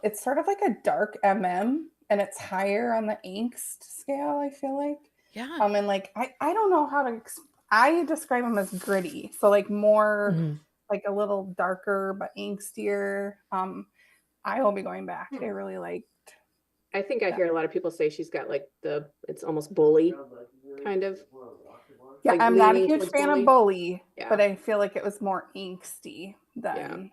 It's sort of like a dark MM, and it's higher on the angst scale, I feel like. Yeah. And like I don't know how to I describe them as gritty, so like more like a little darker but angstier. I will be going back. I really liked. I think I hear a lot of people say she's got like it's almost bully kind of. Yeah, Like I'm not a leaning huge towards fan bully. of Bully, Yeah. but I feel like it was more angsty than.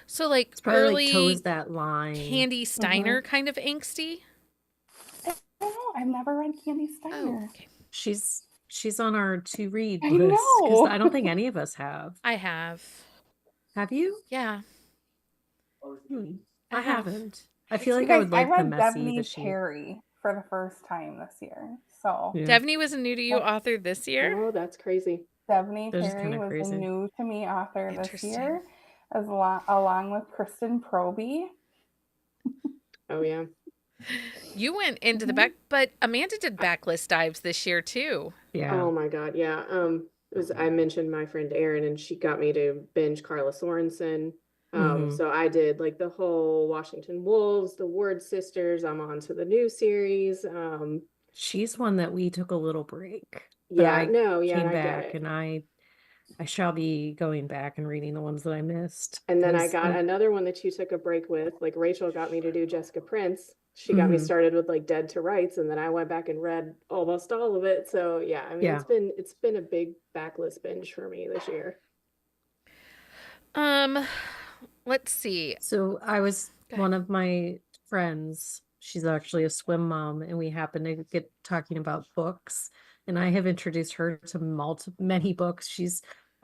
So like It's probably like early toes that line. Candy Steiner kind of angsty. I don't know. I've never read Candy Oh, Steiner. okay. She's on our to read I list because know. I don't think any of us have. I have. Have you? Yeah. I have. haven't. I It's feel like You I guys, would I like the read messy, Devney the sheep. Perry for the first time this year. So Yeah. Devney was a new to you author this year. Oh, that's crazy. Devney They're just Perry kinda was a crazy. new to me author this Interesting. year, along with Kristen Proby. Oh yeah. You went into the back, but Amanda did backlist dives this year too. Yeah. Oh my God, yeah. I mentioned my friend Erin, and she got me to binge Carla Sorensen. So I did like the whole Washington Wolves, the Ward sisters. I'm on to the new series. She's one that we took a little break. But Yeah, I no, yeah, came I get back it. and I shall be going back and reading the ones that I missed. And then I 'cause got I'm- another one that you took a break with. Like Rachel got me to do Jessica Prince. She got me started with like Dead to Rights, and then I went back and read almost all of it. So yeah, I mean Yeah. it's been a big backlist binge for me this year. Let's see. So I was Go ahead. one of my friends, she's actually a swim mom, and we happened to get talking about books. And I have introduced her to many books.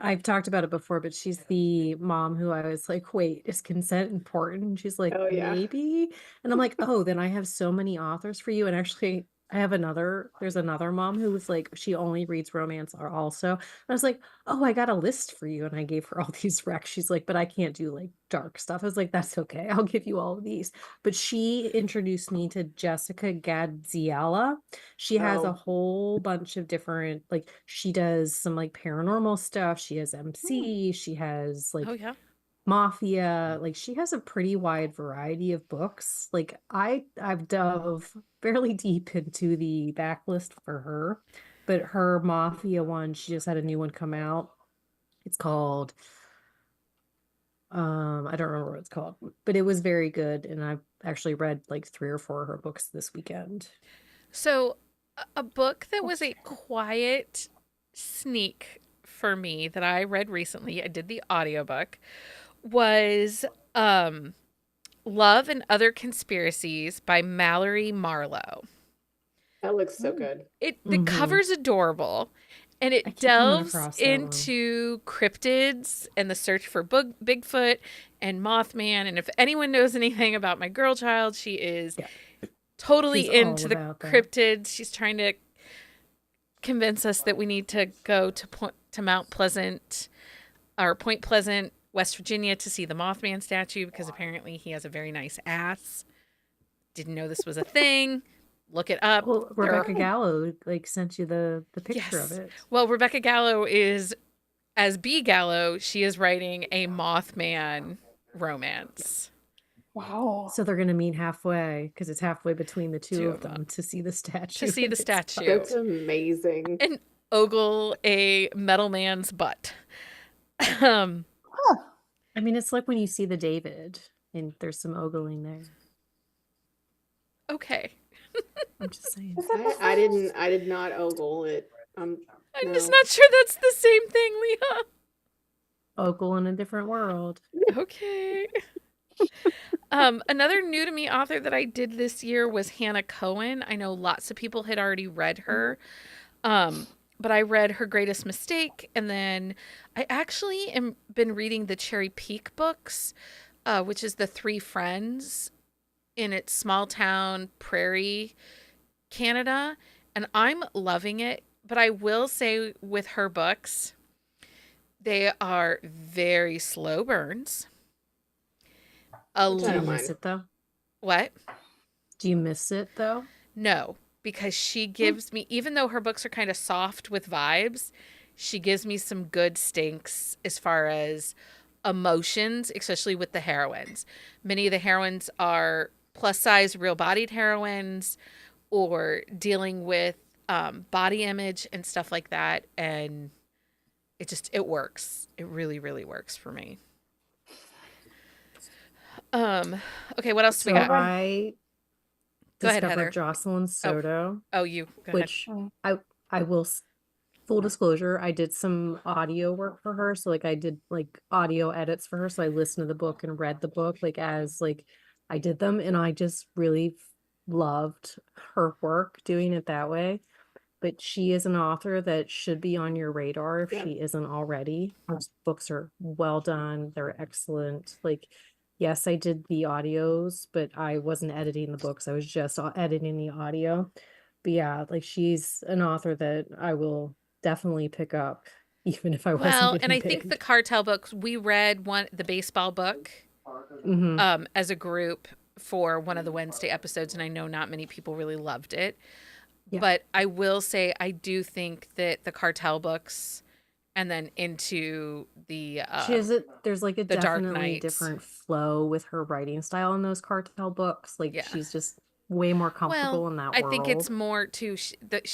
I've talked about it before, but she's the mom who I was like, wait, is consent important? And she's like, Oh yeah. maybe. And I'm like, oh, then I have so many authors for you. And actually, there's another mom who was like, she only reads romance also. And I was like, oh, I got a list for you. And I gave her all these recs. She's like, but I can't do like dark stuff. I was like, that's okay. I'll give you all of these. But she introduced me to Jessica Gadziella. She has a Oh. whole bunch of different, like, she does some like paranormal stuff. She has MC. She has like Oh yeah. mafia. Like, she has a pretty wide variety of books. Like, I've dove fairly deep into the backlist for her, but her mafia one, she just had a new one come out. It's called I don't remember what it's called, but it was very good, and I've actually read like 3 or 4 of her books this weekend. So a book that was a quiet sneak for me that I read recently, I did the audiobook, was Love and Other Conspiracies by Mallory Marlowe. That looks so good. The cover's adorable, and I it keep coming delves across that one. into cryptids and the search for Bigfoot and Mothman. And if anyone knows anything about my girl child, she is totally She's all into the about that. cryptids. She's trying to convince us that we need to go to Mount Pleasant or Point Pleasant, West Virginia, to see the Mothman statue because apparently he has a very nice ass. Didn't know this was a thing. Look it up. Well, Rebecca Gallo like sent you the picture Yes. of it. Well, Rebecca Gallo is, as B. Gallo, she is writing a Mothman romance. Wow. So they're gonna meet halfway because it's halfway between the two of them to see the statue. To see the It's statue. That's amazing. And ogle a metal man's butt. I mean, it's like when you see the David and there's some ogling there. Okay. I'm just saying. I did not ogle it. I'm No. just not sure that's the same thing, Leah. Ogle in a different world. Okay. Another new to me author that I did this year was Hannah Cohen. I know lots of people had already read her. But I read Her Greatest Mistake, and then I actually am been reading the Cherry Peak books, which is the 3 friends in its small town prairie, Canada, and I'm loving it. But I will say with her books, they are very slow burns. Do you don't miss mind. it though? What? Do you miss it though? No, because she gives me, even though her books are kind of soft with vibes, she gives me some good stinks as far as emotions, especially with the heroines. Many of the heroines are plus size, real bodied heroines or dealing with body image and stuff like that. And it works. It really, really works for me. Okay, what else So we got? I Go ahead, discovered Heather. Jocelyn Soto, Oh, you. Go which ahead. I I will full disclosure, I did some audio work for her. So like I did like audio edits for her. So I listened to the book and read the book like as like I did them, and I just really loved her work doing it that way. But she is an author that should be on your radar if Yeah. she isn't already. Her books are well done. They're excellent. Like, yes, I did the audios, but I wasn't editing the books. I was just editing the audio. But yeah, like she's an author that I will definitely pick up, even if I wasn't Well, and getting I think the paid. cartel books, we read the baseball book Hmm. as a group for one of the Wednesday episodes, and I know not many people really loved it. Yeah. But I will say I do think that the cartel books and then into the There's like a the Dark definitely Knight. different flow with her writing style in those cartel books. Like Yeah. she's just way more comfortable Well, in that I world. think it's more to that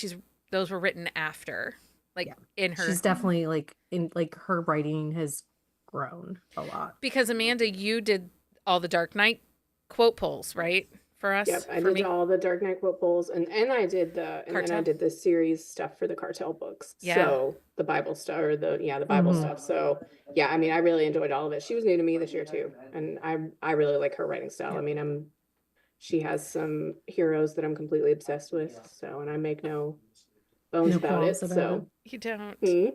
those were written after, like Yeah. in her. She's definitely like in like her writing has grown a lot. Because Amanda, you did all the Dark Knight quote pulls, right? For us, Yep, I for did me. all the Dark Knight quote pulls, and I did then I Cartel. did the series stuff for the cartel books. Yeah. So the Bible stuff, or the Bible Mhm. stuff. So yeah, I mean, I really enjoyed all of it. She was new to me this year too, and I really like her writing style. I mean, she has some heroes that I'm completely obsessed with. So, and I make no bones No about it. qualms about So You don't. Hmm?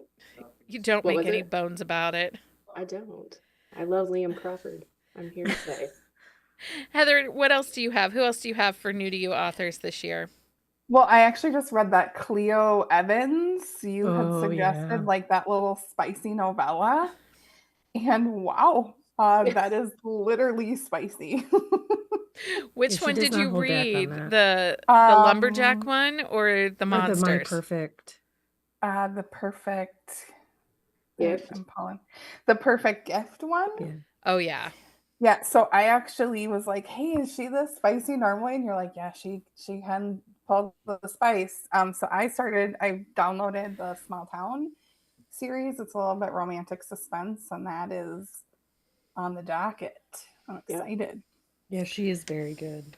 You don't What make was any it? bones about it. I don't. I love Liam Crawford. I'm here to say. Heather, what else do you have? Who else do you have for new to you authors this year? Well, I actually just read that Cleo Evans. You had Oh, suggested yeah. like that little spicy novella. And wow, that is literally spicy. Which Yeah, she one does did not you hold back on read? that. The lumberjack Um, one or the Or the My monsters? Perfect. the perfect Gift. I'm Pollen. The perfect gift one. Yeah. Oh yeah. Yeah, so I actually was like, "Hey, is she this spicy normally?" And you're like, "Yeah, she can pull the spice." So I downloaded the Small Town series. It's a little bit romantic suspense, and that is on the docket. I'm Yep. excited. Yeah, she is very good.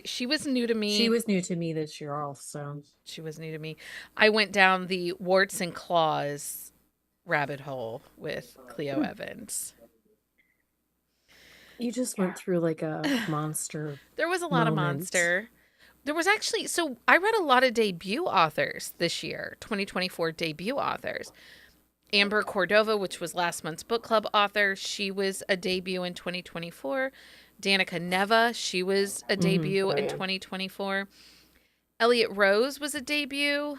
She was new to me. She was new to me this year also. She was new to me. I went down the warts and claws rabbit hole with Cleo Evans. You just went through like a monster. There was a lot of moment. monster. There was actually, so I read a lot of debut authors this year, 2024 debut authors. Amber Cordova, which was last month's book club author, she was a debut in 2024. Danica Neva, she was a debut Oh, in yeah. 2024. Elliot Rose was a debut.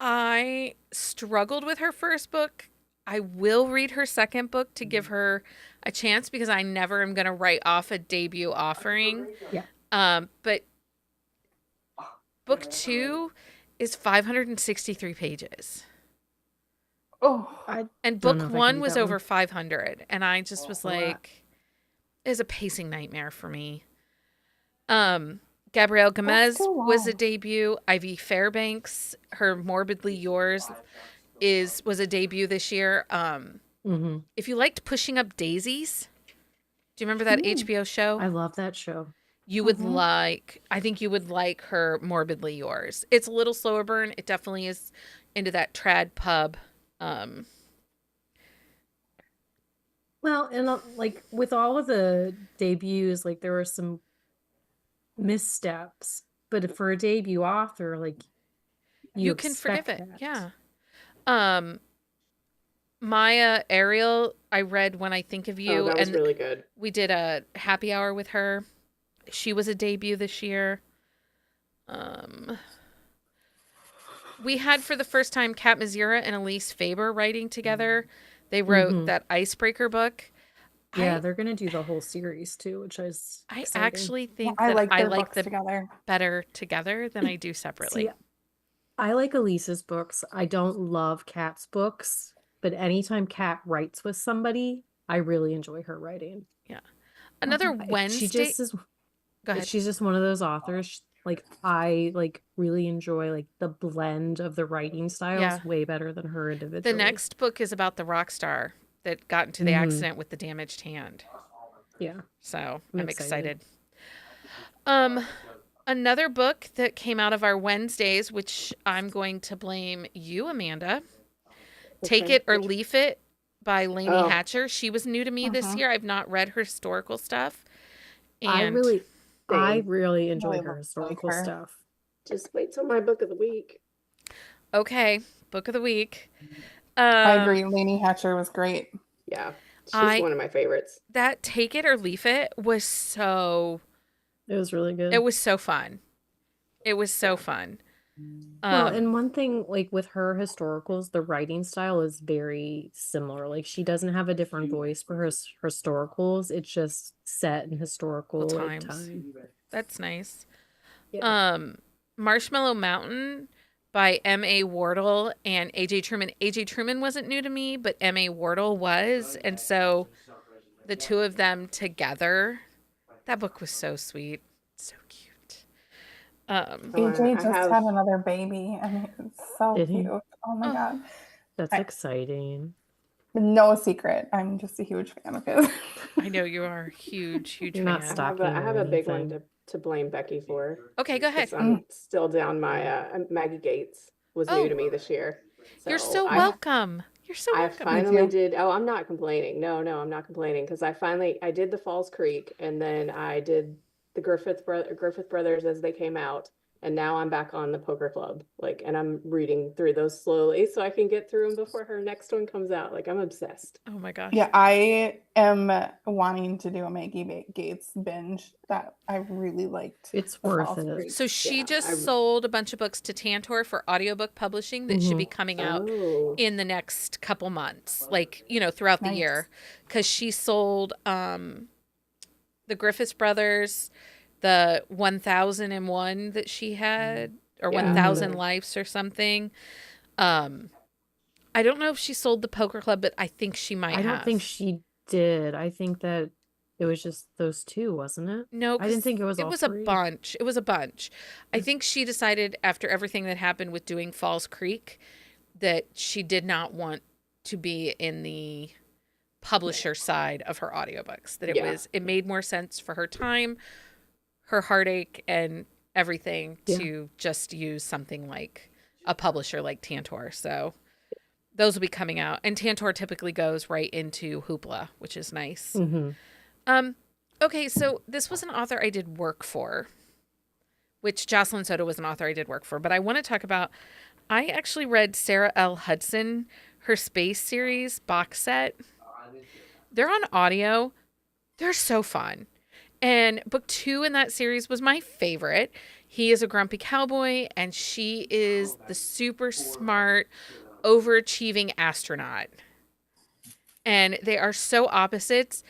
I struggled with her first book. I will read her second book to give her a chance because I never am going to write off a debut offering. Yeah. But book 2 is 563 pages. Oh, And Don't book know if I can 1 do was that over one. 500. And I just was like, it was a pacing nightmare for me. Gabrielle Gomez too was a long. debut. Ivy Fairbanks, her Morbidly Yours was a debut this year. Mhm. If you liked Pushing Up Daisies, do you remember that HBO show? I love that show. You would I think you would like her Morbidly Yours. It's a little slower burn. It definitely is into that trad pub. Well, and like with all of the debuts, like there were some missteps, but for a debut author, like You can forgive expect it. that. Yeah. Maya Ariel, I read When I Think of You, Oh, that was and really good. we did a happy hour with her. She was a debut this year. We had for the first time Kat Mazira and Elise Faber writing together. They wrote that Icebreaker book. Yeah, they're gonna do the whole series too, which is I exciting. actually think I that like I their like books them together. better together than I do separately. See, I like Elise's books. I don't love Kat's books, but anytime Kat writes with somebody, I really enjoy her writing. Yeah. Another She Wednesday. just is. Go ahead. She's just one of those authors. Like I like really enjoy like the blend of the writing styles Yeah. way better than her The individually. next book is about the rock star that got into the accident with the damaged hand. Yeah. So I'm I'm excited. excited. Another book that came out of our Wednesdays, which I'm going to blame you, Amanda. Take Okay. It or Leave It by Lainey Oh, Hatcher. She was new to me this Mhm. year. I've not read her historical stuff. I And really, I same. really enjoy Really her like historical her. stuff. Just wait till my book of the week. okay, book of the week. I agree. Lainey Hatcher was great. Yeah, she's I one of my favorites. that Take It or Leave It was It was really good. it was so fun. It was so Yeah. fun. Well, and one thing, like with her historicals, the writing style is very similar. Like she doesn't have a different voice for her historicals. It's just set in historical like times. time. That's nice. Yeah. Marshmallow Mountain by M.A. Wardle and A.J. Truman. A.J. Truman wasn't new to me, but M.A. Wardle was. And so the two of them together, that book was so sweet. So cute. Oh, AJ I just have. had another baby and it's so Did he? cute. Oh my Oh. God. That's I- exciting. No secret. I'm just a huge fan of his. I know you are a huge You're not fan. stopping I have or a big one anything. to blame Becky for. Okay, go ahead. Because I'm still down my Maggie Gates was new to me this year. You're so I welcome. You're so I welcome. finally too. did. Oh, I'm not complaining. No, I'm not complaining because I did the Falls Creek and then I did the Griffith Brothers as they came out, and now I'm back on the Poker Club. Like, and I'm reading through those slowly so I can get through them before her next one comes out. Like, I'm obsessed. Oh my gosh. Yeah, I am wanting to do a Maggie Gates binge that I really liked. It's The worth Falls it. Creek. So she Yeah, just sold a bunch of books to Tantor for audiobook publishing that should be coming out Oh, in the next couple months, like, throughout the Nice. year. Because she sold the Griffiths brothers, the 1001 that she had, or Yeah. 1000 Lives or something. I don't know if she sold the Poker Club, but I think she might I don't have. think she did. I think that it was just those two, wasn't it? No, I didn't 'cause think it was it all was three. a bunch. It was a bunch. I think she decided after everything that happened with doing Falls Creek that she did not want to be in the publisher side of her audiobooks. That it made more sense for her time, her heartache, and everything to just use something like a publisher like Tantor. So those will be coming out. And Tantor typically goes right into Hoopla, which is nice. Okay, so this was an author I did work for, which Jocelyn Soto was an author I did work for. But I want to talk about, I actually read Sarah L. Hudson, her Space series box set. They're on audio. They're so fun. And book 2 in that series was my favorite. He is a grumpy cowboy, and she is the super smart, overachieving astronaut. And they are so opposites,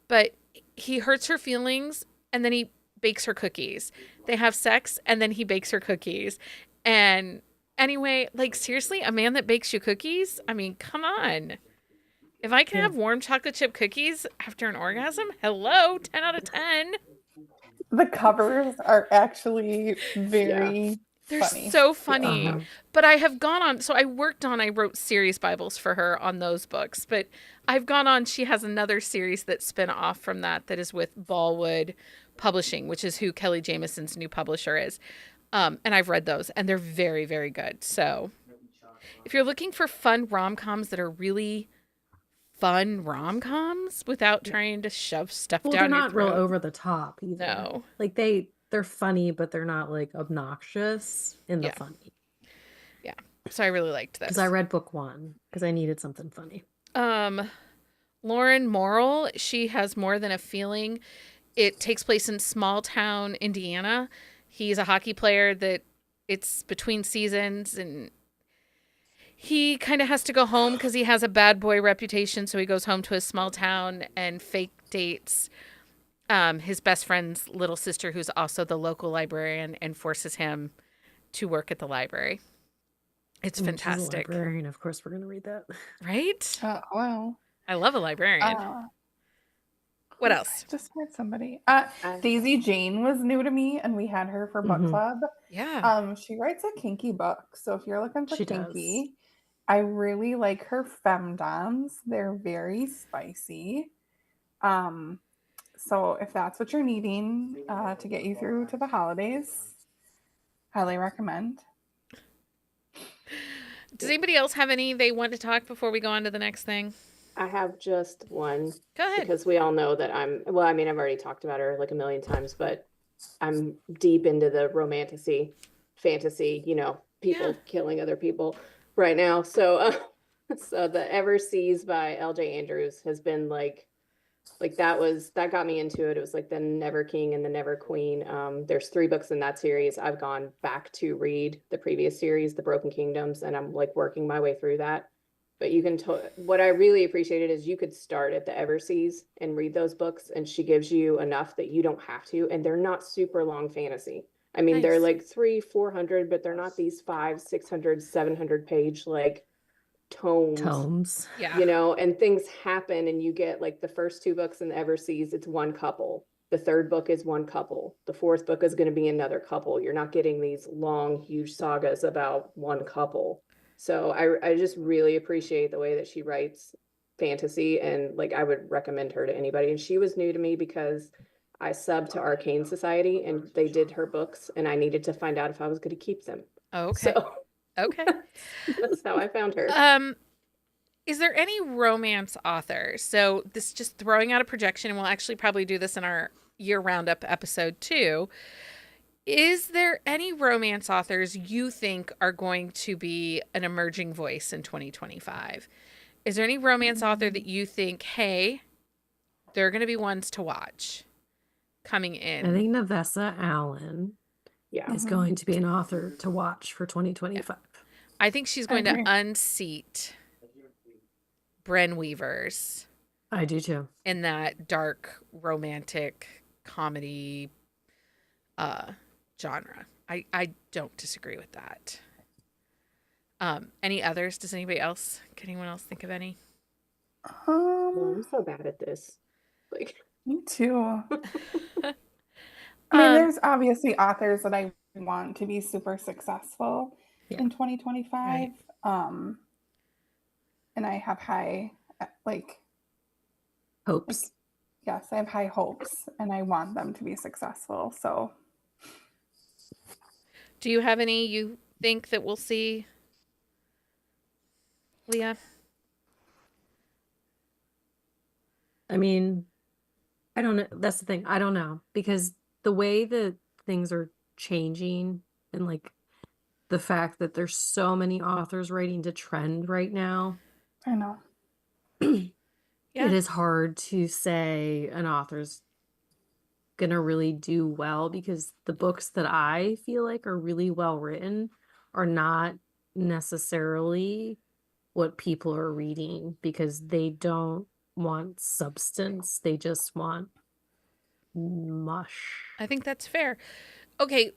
but he hurts her feelings, and then he bakes her cookies. They have sex, and then he bakes her cookies. And anyway, like, seriously, a man that bakes you cookies? I mean, come on. If I can have warm chocolate chip cookies after an orgasm, hello, 10 out of 10. The covers are actually very They're funny. so funny. Yeah. But I have gone on, so I wrote series Bibles for her on those books, but I've gone on, she has another series that's spin off from that is with Ballwood Publishing, which is who Kelly Jamison's new publisher is. And I've read those, and they're very, very good. So if you're looking for fun rom-coms that are really fun rom-coms without trying to shove stuff Well, down they're your not throat. real over the top either. No. Like they're funny, but they're not like obnoxious in the funny. Yeah. So I really liked this. Because I read book 1 because I needed something funny. Lauren Morrill, she has More Than a Feeling. It takes place in small town Indiana. He's a hockey player that it's between seasons, and he kind of has to go home because he has a bad boy reputation. So he goes home to his small town and fake dates his best friend's little sister, who's also the local librarian, and forces him to work at the library. It's fantastic. She's a librarian. Of course, we're going to read that. Right? Well, I love a librarian. What else? I just heard somebody. Daisy Jane was new to me, and we had her for book club. Yeah. She writes a kinky book, so if you're looking for She kinky, I really like her femdoms. They're very spicy. So if that's what you're needing to get you through to the holidays, Highly recommend. Does anybody else have any they want to talk before we go on to the next thing? I have just one Go ahead. because we all know that well, I mean, I've already talked about her like a million times, but I'm deep into the romantasy, fantasy, people Yeah. killing other people right now. So, so the Everseas by L.J. Andrews has been like that got me into it. It was like the Never King and the Never Queen. There's 3 books in that series. I've gone back to read the previous series, The Broken Kingdoms, and I'm like working my way through that. But what I really appreciated is you could start at the Everseas and read those books, and she gives you enough that you don't have to, and they're not super long fantasy. I mean, they're Nice. like 300-400, but they're not these 500-600-700 page like tomes. Yeah. And things happen, and you get like the first 2 books in the Everseas, it's one couple. The 3rd book is one couple. The 4th book is going to be another couple. You're not getting these long, huge sagas about one couple. So I just really appreciate the way that she writes fantasy, and like I would recommend her to anybody. And she was new to me because I subbed to Arcane Society and they did her books, and I needed to find out if I was going to keep them. Oh, okay. So Okay. that's how I found her. Is there any romance authors? So this just throwing out a projection, and we'll actually probably do this in our year roundup episode too. Is there any romance authors you think are going to be an emerging voice in 2025? Is there any romance author that you think, hey, they're going to be ones to watch coming in? I think Navessa Allen Yeah. is going to be an author to watch for 2025. I think she's going to unseat Bren Weavers I do too. in that dark romantic comedy genre. I don't disagree with that. Any others? Can anyone else think of any? Oh, I'm so bad at this. Like, Me too. I mean, there's obviously authors that I want to be super successful in 2025. Right. And I have high, Hopes. yes, I have high hopes and I want them to be successful. So, do you have any you think that we'll see, Leah? I mean, I don't know. That's the thing. I don't know because the way that things are changing and like the fact that there's so many authors writing to trend right now, I know. Yeah. it is hard to say an author's gonna really do well because the books that I feel like are really well written are not necessarily what people are reading because they don't want substance. They just want mush. I think that's fair. Okay,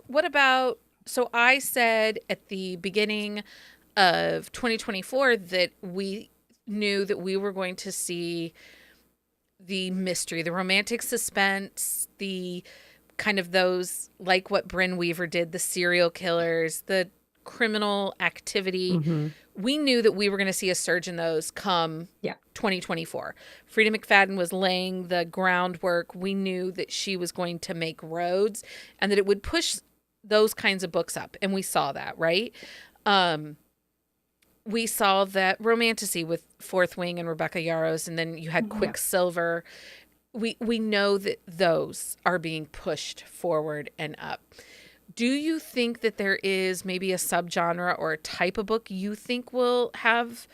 what about, so I said at the beginning of 2024 that we knew that we were going to see the mystery, the romantic suspense, the kind of those, like what Bryn Weaver did, the serial killers, the criminal activity. Mm-hmm. We knew that we were going to see a surge in those come 2024. Frida McFadden was laying the groundwork. We knew that she was going to make roads and that it would push those kinds of books up. And we saw that, right? We saw that romantasy with Fourth Wing and Rebecca Yarros, and then you had Quicksilver. We know that those are being pushed forward and up. Do you think that there is maybe a subgenre or a type of book you think will have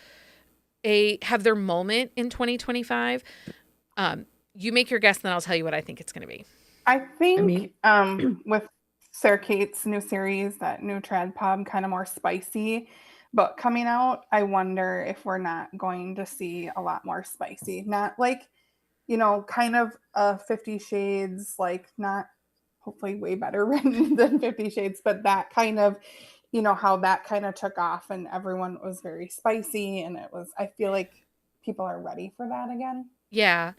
their moment in 2025? You make your guess, and then I'll tell you what I think it's going to be. I think with Sarah Kate's new series, that new trad pub, kind of more spicy book coming out, I wonder if we're not going to see a lot more spicy. Not like, kind of 50 Shades, like not hopefully way better written than 50 Shades, but that kind of, how that kind of took off and everyone was very spicy. And I feel like people are ready for that again. Yeah,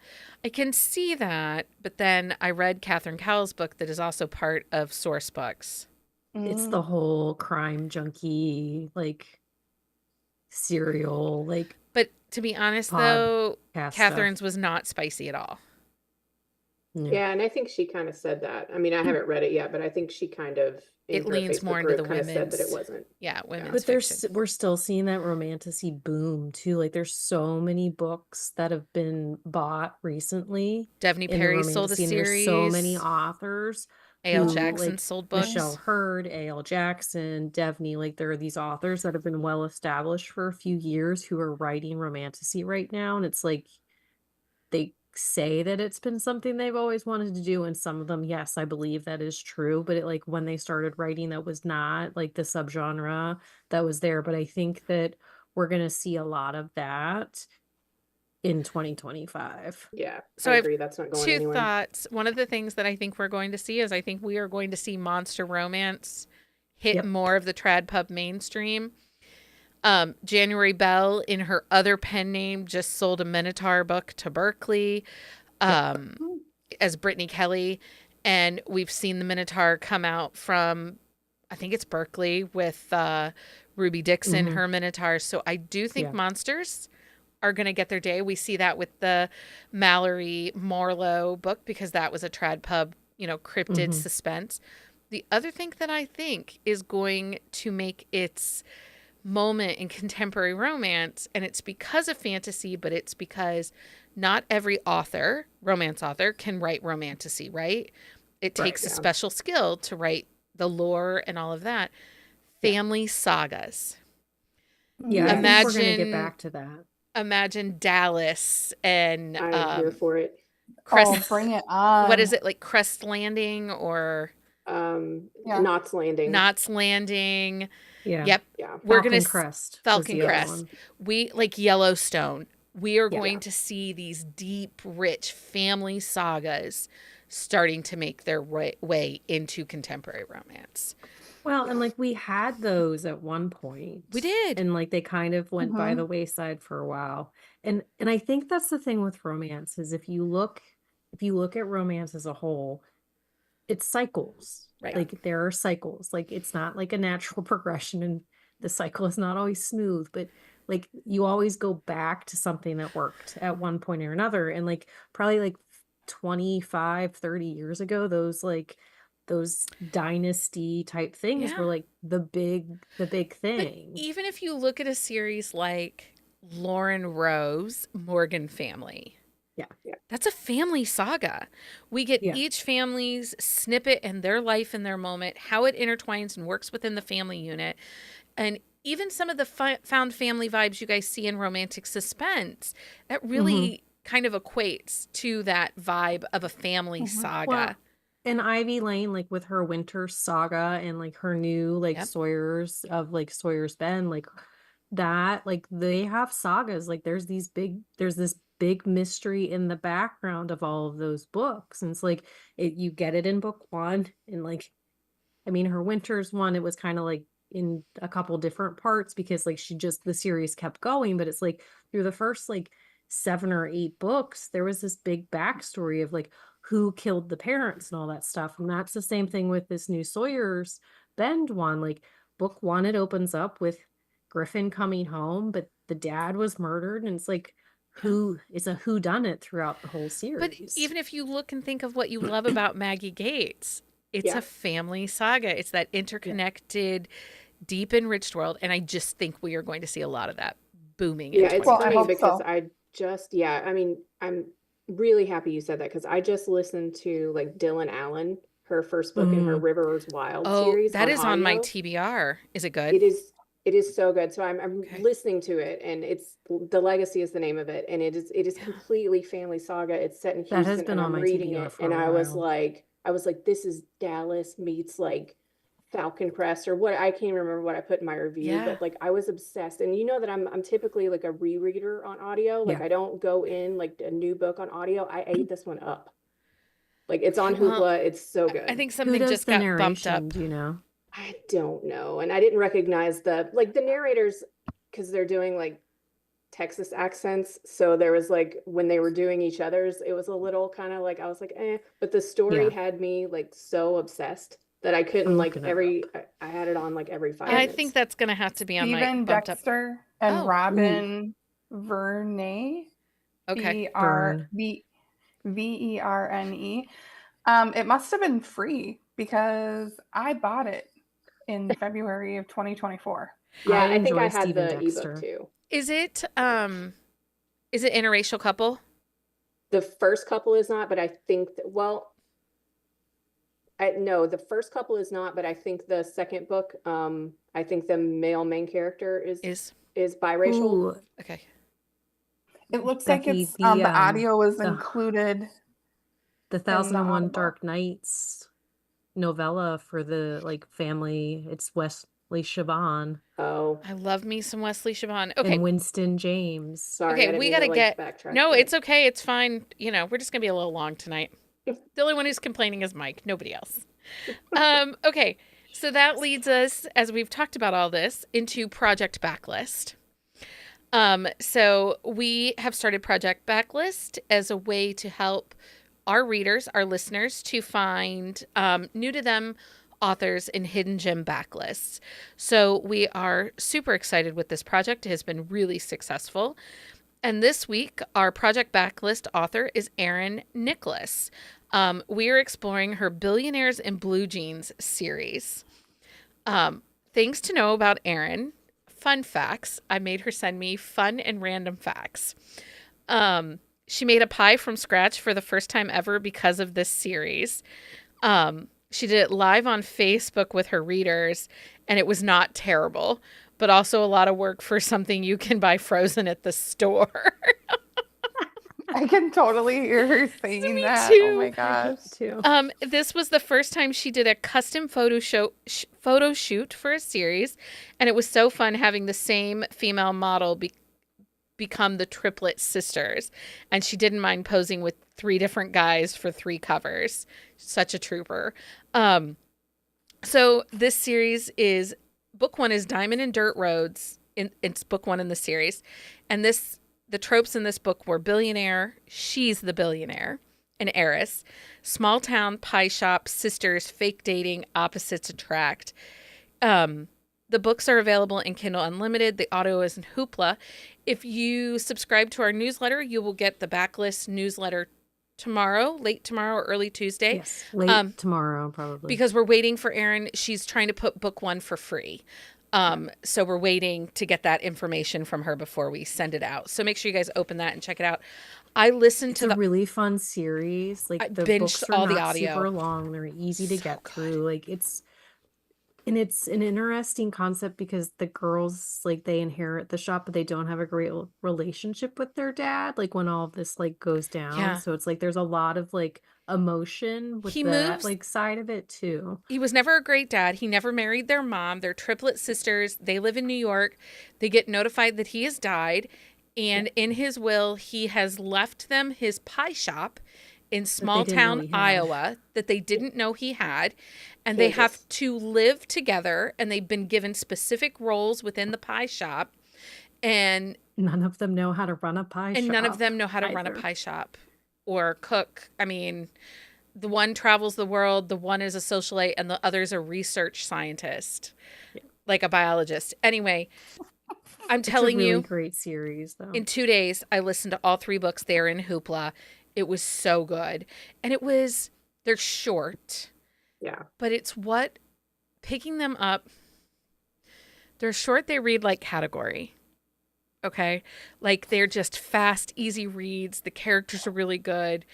I can see that. But then I read Catherine Cowell's book that is also part of Source Books. It's the whole crime junkie, like serial, like. But to be honest, though, Catherine's was not spicy at all. Yeah, and I think she kind of said that. I mean, I haven't read it yet, but I think she kind of in It her leans more Facebook into the group kind of said that it women's, wasn't. women's But fiction. we're still seeing that romantasy boom too. Like there's so many books that have been bought recently Devney in the Perry sold a romantasy, and there's so many series. authors A.L. who Jackson like sold Michelle books. Hurd, A.L. Jackson, Devney, like there are these authors that have been well established for a few years who are writing romantasy right now. And it's like they say that it's been something they've always wanted to do, and some of them, yes, I believe that is true, but it like when they started writing, that was not like the subgenre that was there. But I think that we're going to see a lot of that in 2025. Yeah, So I I have agree. That's not going two anywhere. thoughts. One of the things that I think we're going to see is I think we are going to see monster romance hit Yep. more of the trad pub mainstream. January Bell, in her other pen name, just sold a Minotaur book to Berkeley as Brittany Kelly. And we've seen the Minotaur come out from, I think it's Berkeley, with Ruby Dixon, her Minotaur. So I do think Yeah. monsters are going to get their day. We see that with the Mallory Marlowe book because that was a trad pub, cryptid suspense. The other thing that I think is going to make its moment in contemporary romance, and it's because of fantasy, but it's because not every romance author, can write romantasy, right? It takes a special skill to write the lore and all of that. Family sagas. Yeah, I think we're going to Imagine get back to that. Imagine Dallas and I'm here for it. Crest. Bring it on. What is it, like Crest Landing or Knots Landing. Knots Landing? Yeah. Yep. Yeah. We're Falcon gonna Crest. Falcon was the other Crest. one. We like Yellowstone. We are Yeah. going to see these deep, rich family sagas starting to make their way into contemporary romance. Well, and like we had those at one point. We did. And like they kind of went by the wayside for a while. And I think that's the thing with romance is if you look at romance as a whole, it's cycles. Right. Like there are cycles. Like it's not like a natural progression, and the cycle is not always smooth, but like you always go back to something that worked at one point or another. And like probably like 25, 30 years ago, those dynasty type things were like the big thing. But even if you look at a series like Lauren Rose, Morgan Family. Yeah. That's a family saga. We get each family's snippet and their life and their moment, how it intertwines and works within the family unit. And even some of the found family vibes you guys see in romantic suspense, that really kind of equates to that vibe of a family saga. Well, and Ivy Lane, like with her winter saga and like her new like Sawyer's Bend, like that, like they have sagas. Like there's this big mystery in the background of all of those books. And it's like you get it in book one, and like I mean her winter's one, it was kind of like in a couple different parts because like the series kept going, but it's like through the first like 7 or 8 books there was this big backstory of like who killed the parents and all that stuff. And that's the same thing with this new Sawyer's Bend one. Like book one, it opens up with Griffin coming home, but the dad was murdered, and it's like it's a whodunit throughout the whole series. But even if you look and think of what you love about Maggie Gates, it's a family saga. It's that interconnected, deep enriched world. And I just think we are going to see a lot of that booming. Yeah, it's funny because so. I mean, I'm really happy you said that because I just listened to like Dylan Allen, her first book in her Rivers Wild series. That is on my TBR. Is it good? It is so good. So I'm listening to it, and it's The Legacy is the name of it, and it is completely family saga. It's set in Houston. That has been on my reading TBR it, for and a I was while. like, this is Dallas meets like Falcon Crest, or what, I can't remember what I put in my review, but like I was obsessed. And you know that I'm typically like a rereader on audio. Like I don't go in like a new book on audio. I ate this one up. Like it's on Hoopla. It's so good. I think something just got bumped up. Do you know? I don't know. And I didn't recognize the narrators because they're doing like Texas accents. So there was like when they were doing each other's, it was a little kind of like I was like, eh. But the story had me like so obsessed that I couldn't I had it on like every 5 minutes. I think that's gonna have to be on my Stephen bumped Dexter up. and Robin Vernay. Okay. Verne. It must have been free because I bought it in February of 2024. Yeah, I I think I enjoy had Stephen the Dexter. ebook too. Is it interracial couple? The first couple is not, but I think no, the first couple is not, but I think the second book, I think the male main character is biracial. Ooh, Okay. It looks like Becky, it's the audio was the included. the 1001 Audible. Dark Nights novella for the like family. It's Wesley Siobhan Oh, I love me some Wesley Siobhan. Okay. and Winston James. sorry. I Okay, didn't we mean gotta to, get. backtrack No, there. it's okay. It's fine. You know, we're just gonna be a little long tonight. The only one who's complaining is Mike. Nobody else. Okay, so that leads us, as we've talked about all this, into Project Backlist. So we have started Project Backlist as a way to help our readers, our listeners, to find new to them authors in hidden gem backlists. So we are super excited with this project. It has been really successful. And this week, our Project Backlist author is Erin Nicholas. We are exploring her Billionaires in Blue Jeans series. Things to know about Erin. Fun facts. I made her send me fun and random facts. She made a pie from scratch for the first time ever because of this series. She did it live on Facebook with her readers, and it was not terrible, but also a lot of work for something you can buy frozen at the store. I can totally hear her saying Me that. too. Oh my gosh. Too. This was the first time she did a custom photo shoot for a series, and it was so fun having the same female model become the triplet sisters, and she didn't mind posing with 3 different guys for 3 covers. Such a trooper. So this series is book 1 is Diamond and Dirt Roads. It's book 1 in the series, and the tropes in this book were billionaire, she's the billionaire, an heiress, small town pie shop, sisters, fake dating, opposites attract. The books are available in Kindle Unlimited. The audio is in Hoopla. If you subscribe to our newsletter, you will get the Backlist newsletter tomorrow, late tomorrow or early Tuesday. Yes, late tomorrow probably. Because we're waiting for Erin. She's trying to put book 1 for free. So we're waiting to get that information from her before we send it out. So make sure you guys open that and check it out. I listened it's to a really fun series. Like I the binged books are all the not audio. super long. They're easy to So get good. through. Like it's an interesting concept because the girls like they inherit the shop, but they don't have a great relationship with their dad. Like when all of this like goes down, Yeah. so it's like there's a lot of like emotion with He that moves- like side of it too. He was never a great dad. He never married their mom. They're triplet sisters. They live in New York. They get notified that he has died. And in his will, he has left them his pie shop in small didn't know town he had. Iowa that they didn't know he had. And they Kansas. have to live together. And they've been given specific roles within the pie shop. And None of them know how to run a pie shop. none of them know how to run a either. pie shop or cook. I mean, the one travels the world, the one is a socialite, and the other's a research scientist, like a biologist. Anyway, I'm telling it's a really you, great series though. in 2 days, I listened to all 3 books there in Hoopla. It was so good. And they're short, Yeah. but it's picking them up. They're short, they read like category. Okay. Like they're just fast, easy reads. The characters are really good.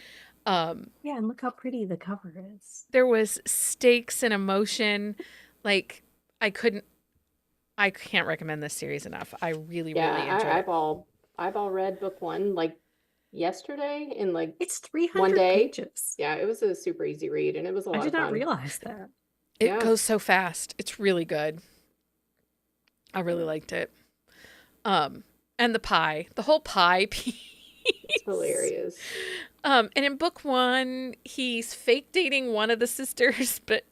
Yeah, and look how pretty the cover is. There was stakes and emotion. Like I can't recommend this series enough. I really, Yeah, really enjoyed it. I've all read book 1 like yesterday in like It's 300 one day. pages. Yeah, it was a super easy read and it was a lot I did of not fun. realize that. It Yeah. goes so fast. It's really good. I really liked it. And the pie, the whole pie piece. It's hilarious. And in book 1, he's fake dating one of the sisters, but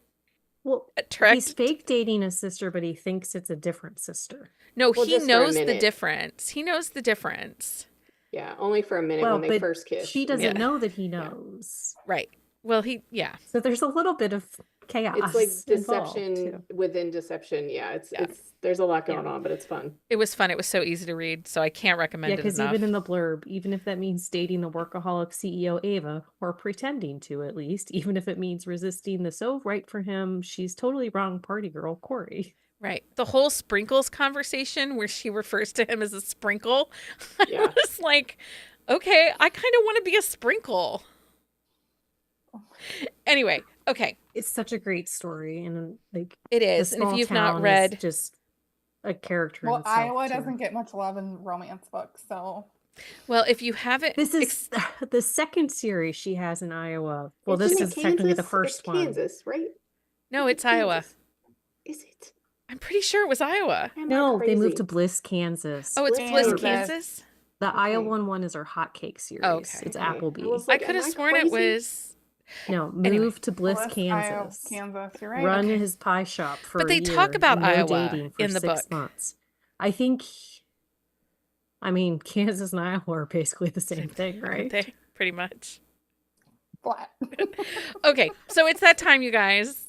Well, attract. he's fake dating a sister, but he thinks it's a different sister. No, Well, he just for a knows the minute. difference. He knows the difference. Yeah, only for a minute Well, when they but first kiss. she doesn't Yeah. know that he knows. Right. Well, yeah. So there's a little bit of chaos. It's like involved, deception too. within deception. Yeah, Yeah. there's a lot Yeah. going on, but it's fun. It was fun. It was so easy to read, so I can't Yeah, recommend it because enough. even in the blurb, even if that means dating the workaholic CEO Ava, or pretending to at least, even if it means resisting the so right for him, she's totally wrong party girl, Corey. Right. The whole sprinkles conversation where she refers to him as a sprinkle. I Yeah. was like, okay, I kind of want to be a sprinkle. Anyway, okay. It's such a great story, and like It the is. And if small you've not town read, is just a character in Well, itself, Iowa too. doesn't get much love in romance books, so well, if you haven't, This is the second series she has in Iowa. Well, Isn't this it is technically the Kansas? first It's one. Kansas, right? no, it's Iowa. Kansas. Is it? I'm pretty sure it was Iowa. Am I No, they moved to crazy? Bliss, Kansas. Oh, it's Bliss, Kansas. Kansas. The Okay. Iowa one is our hotcake series. Okay. It's Okay. I Applebee. was I like, could am have I sworn it crazy? was. No, Anyway. move to Bliss, Bliss, Iowa, Kansas. Kansas. You're right. Run Okay. his pie shop for But a they year. talk about no Iowa dating for in the 6 book. months. I think, I mean, Kansas and Iowa are basically the same thing, Aren't right? they? Pretty much. Flat. Okay, so it's that time, you guys.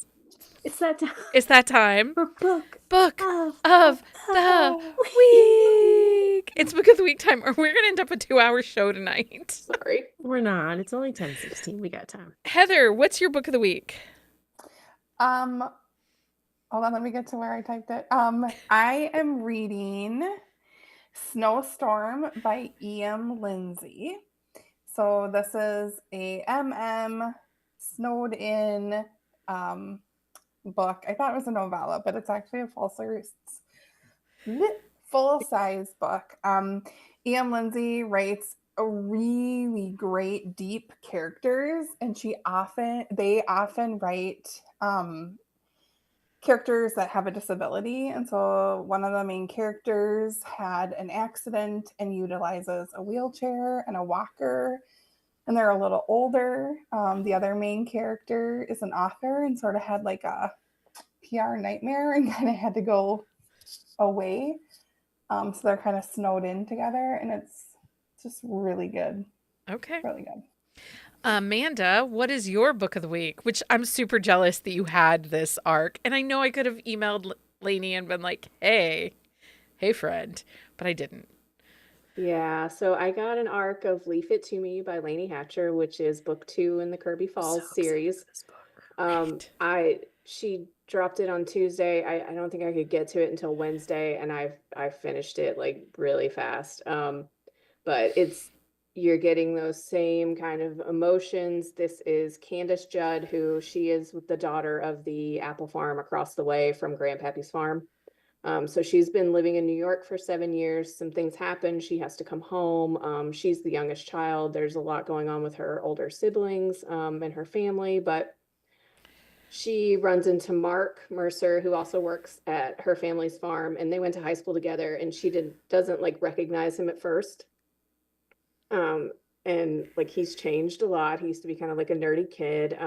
It's that time It's that time. for Book of of the week. It's Book of the Week time, or we're going to end up a 2-hour show tonight. Sorry. We're not. It's only 10:16. We got time. Heather, what's your Book of the Week? Hold on, let me get to where I typed it. I am reading Snowstorm by E.M. Lindsay. So this is a snowed in book. I thought it was a novella, but it's actually a full-size book. E.M. Lindsay writes a really great, deep characters, and they often write characters that have a disability. And so one of the main characters had an accident and utilizes a wheelchair and a walker, and they're a little older. The other main character is an author and sort of had like a PR nightmare and kind of had to go away. So they're kind of snowed in together, and it's just really good. Okay. Really good. Amanda, what is your Book of the Week? Which I'm super jealous that you had this arc. And I know I could have emailed Lainey and been like, hey, friend. But I didn't. Yeah, so I got an arc of Leaf It to Me by Lainey Hatcher, which is book 2 in the Kirby Falls So excited series. for this book. She dropped it on Tuesday. I don't think I could get to it until Wednesday, and I finished it like really fast. But you're getting those same kind of emotions. This is Candace Judd, she is the daughter of the apple farm across the way from Grandpappy's farm. So she's been living in New York for 7 years. Some things happen. She has to come home. She's the youngest child. There's a lot going on with her older siblings and her family, but she runs into Mark Mercer, who also works at her family's farm, and they went to high school together, and she doesn't like recognize him at first. And like he's changed a lot. He used to be kind of like a nerdy kid.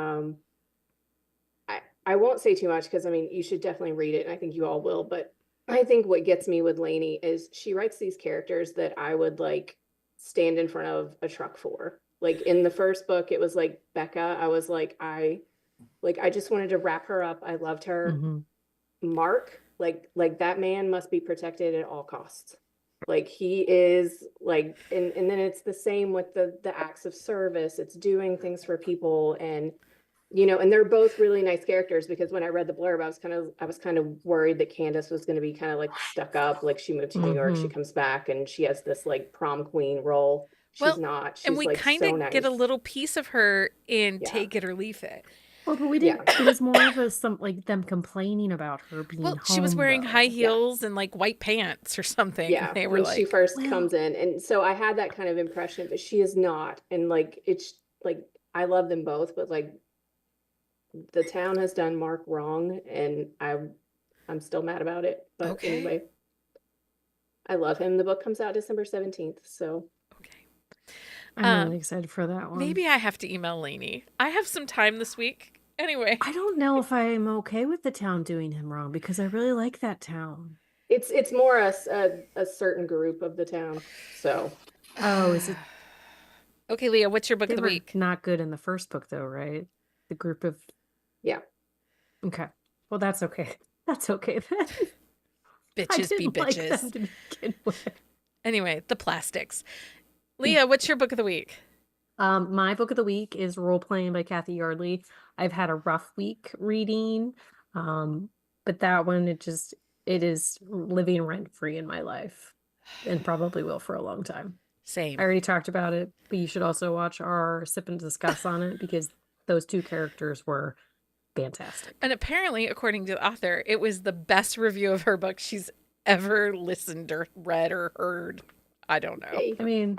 I won't say too much because I mean you should definitely read it, and I think you all will, but I think what gets me with Lainey is she writes these characters that I would like stand in front of a truck for. Like in the first book, it was like Becca. I was like, I just wanted to wrap her up. I loved her. Mhm. Mark, like that man must be protected at all costs. Like he is like, and then it's the same with the acts of service. It's doing things for people, and and they're both really nice characters, because when I read the blurb, I was kind of worried that Candace was going to be kind of like stuck up. Like she moved to New York, she comes back and she has this like prom queen role. She's not. She's and we like kind so of nice. get a little piece of her in Yeah. Take It or Leave It. Well, but we didn't. It was more of some like them complaining about her being Well, she was home, wearing though. high heels and like white pants or something. Yeah, And they were when like, she first Well- comes in, and so I had that kind of impression, but she is not. And like it's like I love them both, but like the town has done Mark wrong, and I'm still mad about it. But Okay. anyway, I love him. The book comes out December 17th, so okay. I'm really excited for that one. Maybe I have to email Lainey. I have some time this week. Anyway. I don't know if I'm okay with the town doing him wrong, because I really like that town. it's more a certain group of the town. So Oh, is it? Okay, Leah, what's your Book They of the were Week? not good in the first book, though, right? The group of yeah, Okay. Well, that's okay. That's okay then. I Bitches be didn't like bitches. them to begin with. Anyway, the plastics. Leah, what's your book of the week? My book of the week is Role Playing by Kathy Yardley. I've had a rough week reading, but that one, it is living rent free in my life and probably will for a long time. Same. I already talked about it, but you should also watch our Sip and Discuss on it because those two characters were fantastic. And apparently, according to the author, it was the best review of her book she's ever listened or read or heard. I don't know. Hey. I mean,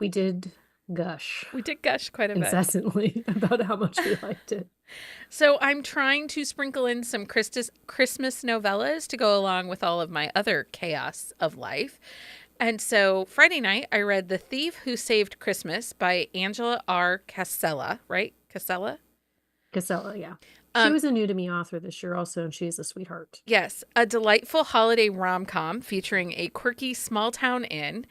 we did gush We did gush quite a bit. incessantly about how much we liked it. So I'm trying to sprinkle in some Christmas novellas to go along with all of my other chaos of life. And so Friday night, I read The Thief Who Saved Christmas by Angela R. Casella, right? Casella? Casella, yeah. She was a new to me author this year also, and she's a sweetheart. Yes. A delightful holiday rom-com featuring a quirky small town inn.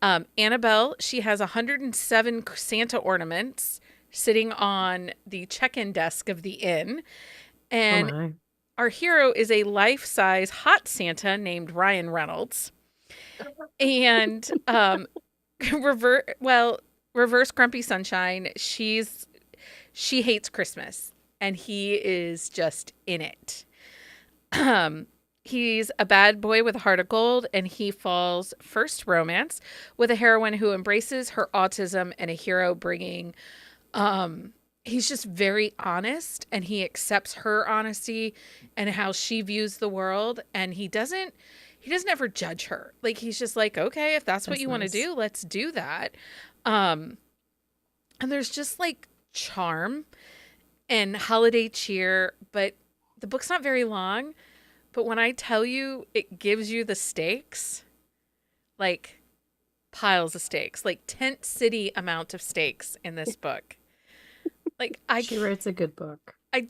Annabelle, she has 107 Santa ornaments sitting on the check-in desk of the inn. And Oh my. our hero is a life-size hot Santa named Ryan Reynolds. And reverse Grumpy Sunshine, she hates Christmas and he is just in it. He's a bad boy with a heart of gold, and he falls first romance with a heroine who embraces her autism and a hero bringing he's just very honest, and he accepts her honesty and how she views the world, and he doesn't ever judge her. Like, he's just like, okay, if that's what That's you want to nice. do, let's do that. And there's just like charm and holiday cheer, but the book's not very long. But when I tell you it gives you the stakes, like piles of stakes, like tent city amount of stakes in this book. Like She writes a good book. And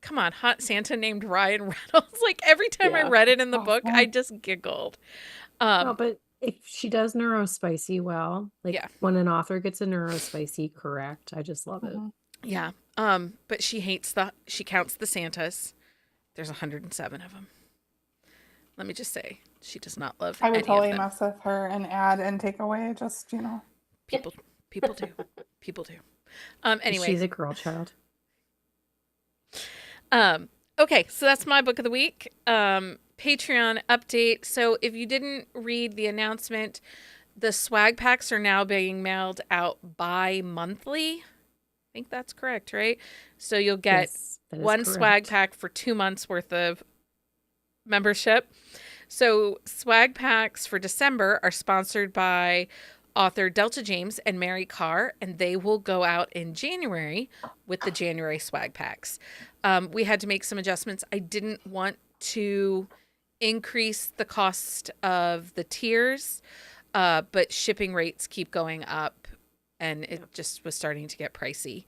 come on, hot Santa named Ryan Reynolds. Like every time I Yeah. read it in the book, Awesome. I just giggled. No, but if she does neurospicy well, like Yeah. when an author gets a neurospicy correct, I just love it. Mhm. Yeah. But she counts the Santas. There's 107 of them. Let me just say, she does not love I would any totally of them. mess with her and add and take away. Just People do. People do. Anyway. She's a girl child. Okay, so that's my book of the week. Patreon update. So if you didn't read the announcement, the swag packs are now being mailed out bi-monthly. I think that's correct, right? So you'll get Yes, that is one swag correct. pack for 2 months worth of membership. So swag packs for December are sponsored by author Delta James and Mary Carr, and they will go out in January with the January swag packs. We had to make some adjustments. I didn't want to increase the cost of the tiers, but shipping rates keep going up, and it just was starting to get pricey.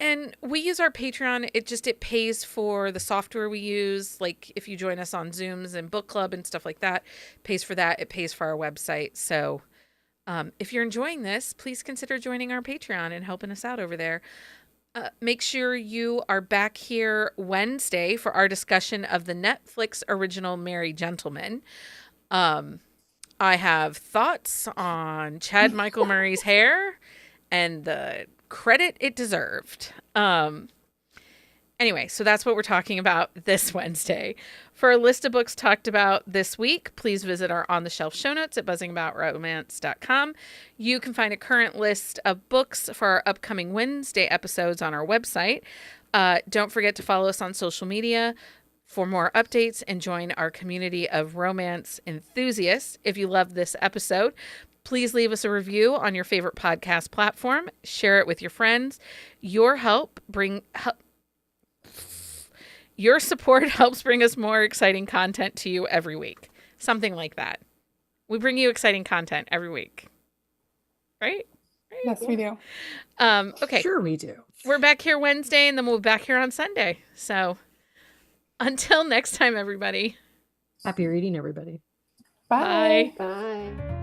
And we use our Patreon. It pays for the software we use. Like if you join us on Zooms and book club and stuff like that, pays for that. It pays for our website. So if you're enjoying this, please consider joining our Patreon and helping us out over there. Make sure you are back here Wednesday for our discussion of the Netflix original Merry Gentlemen. I have thoughts on Chad Michael Murray's hair and the credit it deserved. Anyway, so that's what we're talking about this Wednesday. For a list of books talked about this week, please visit our On the Shelf show notes at buzzingaboutromance.com. You can find a current list of books for our upcoming Wednesday episodes on our website. Don't forget to follow us on social media for more updates and join our community of romance enthusiasts. If you loved this episode, please leave us a review on your favorite podcast platform. Share it with your friends. Your support helps bring us more exciting content to you every week. Something like that. We bring you exciting content every week. Right? yes, we do. Okay. Sure we do. We're back here Wednesday, and then we'll be back here on Sunday. So until next time, everybody. Happy reading, everybody. Bye. Bye. Bye.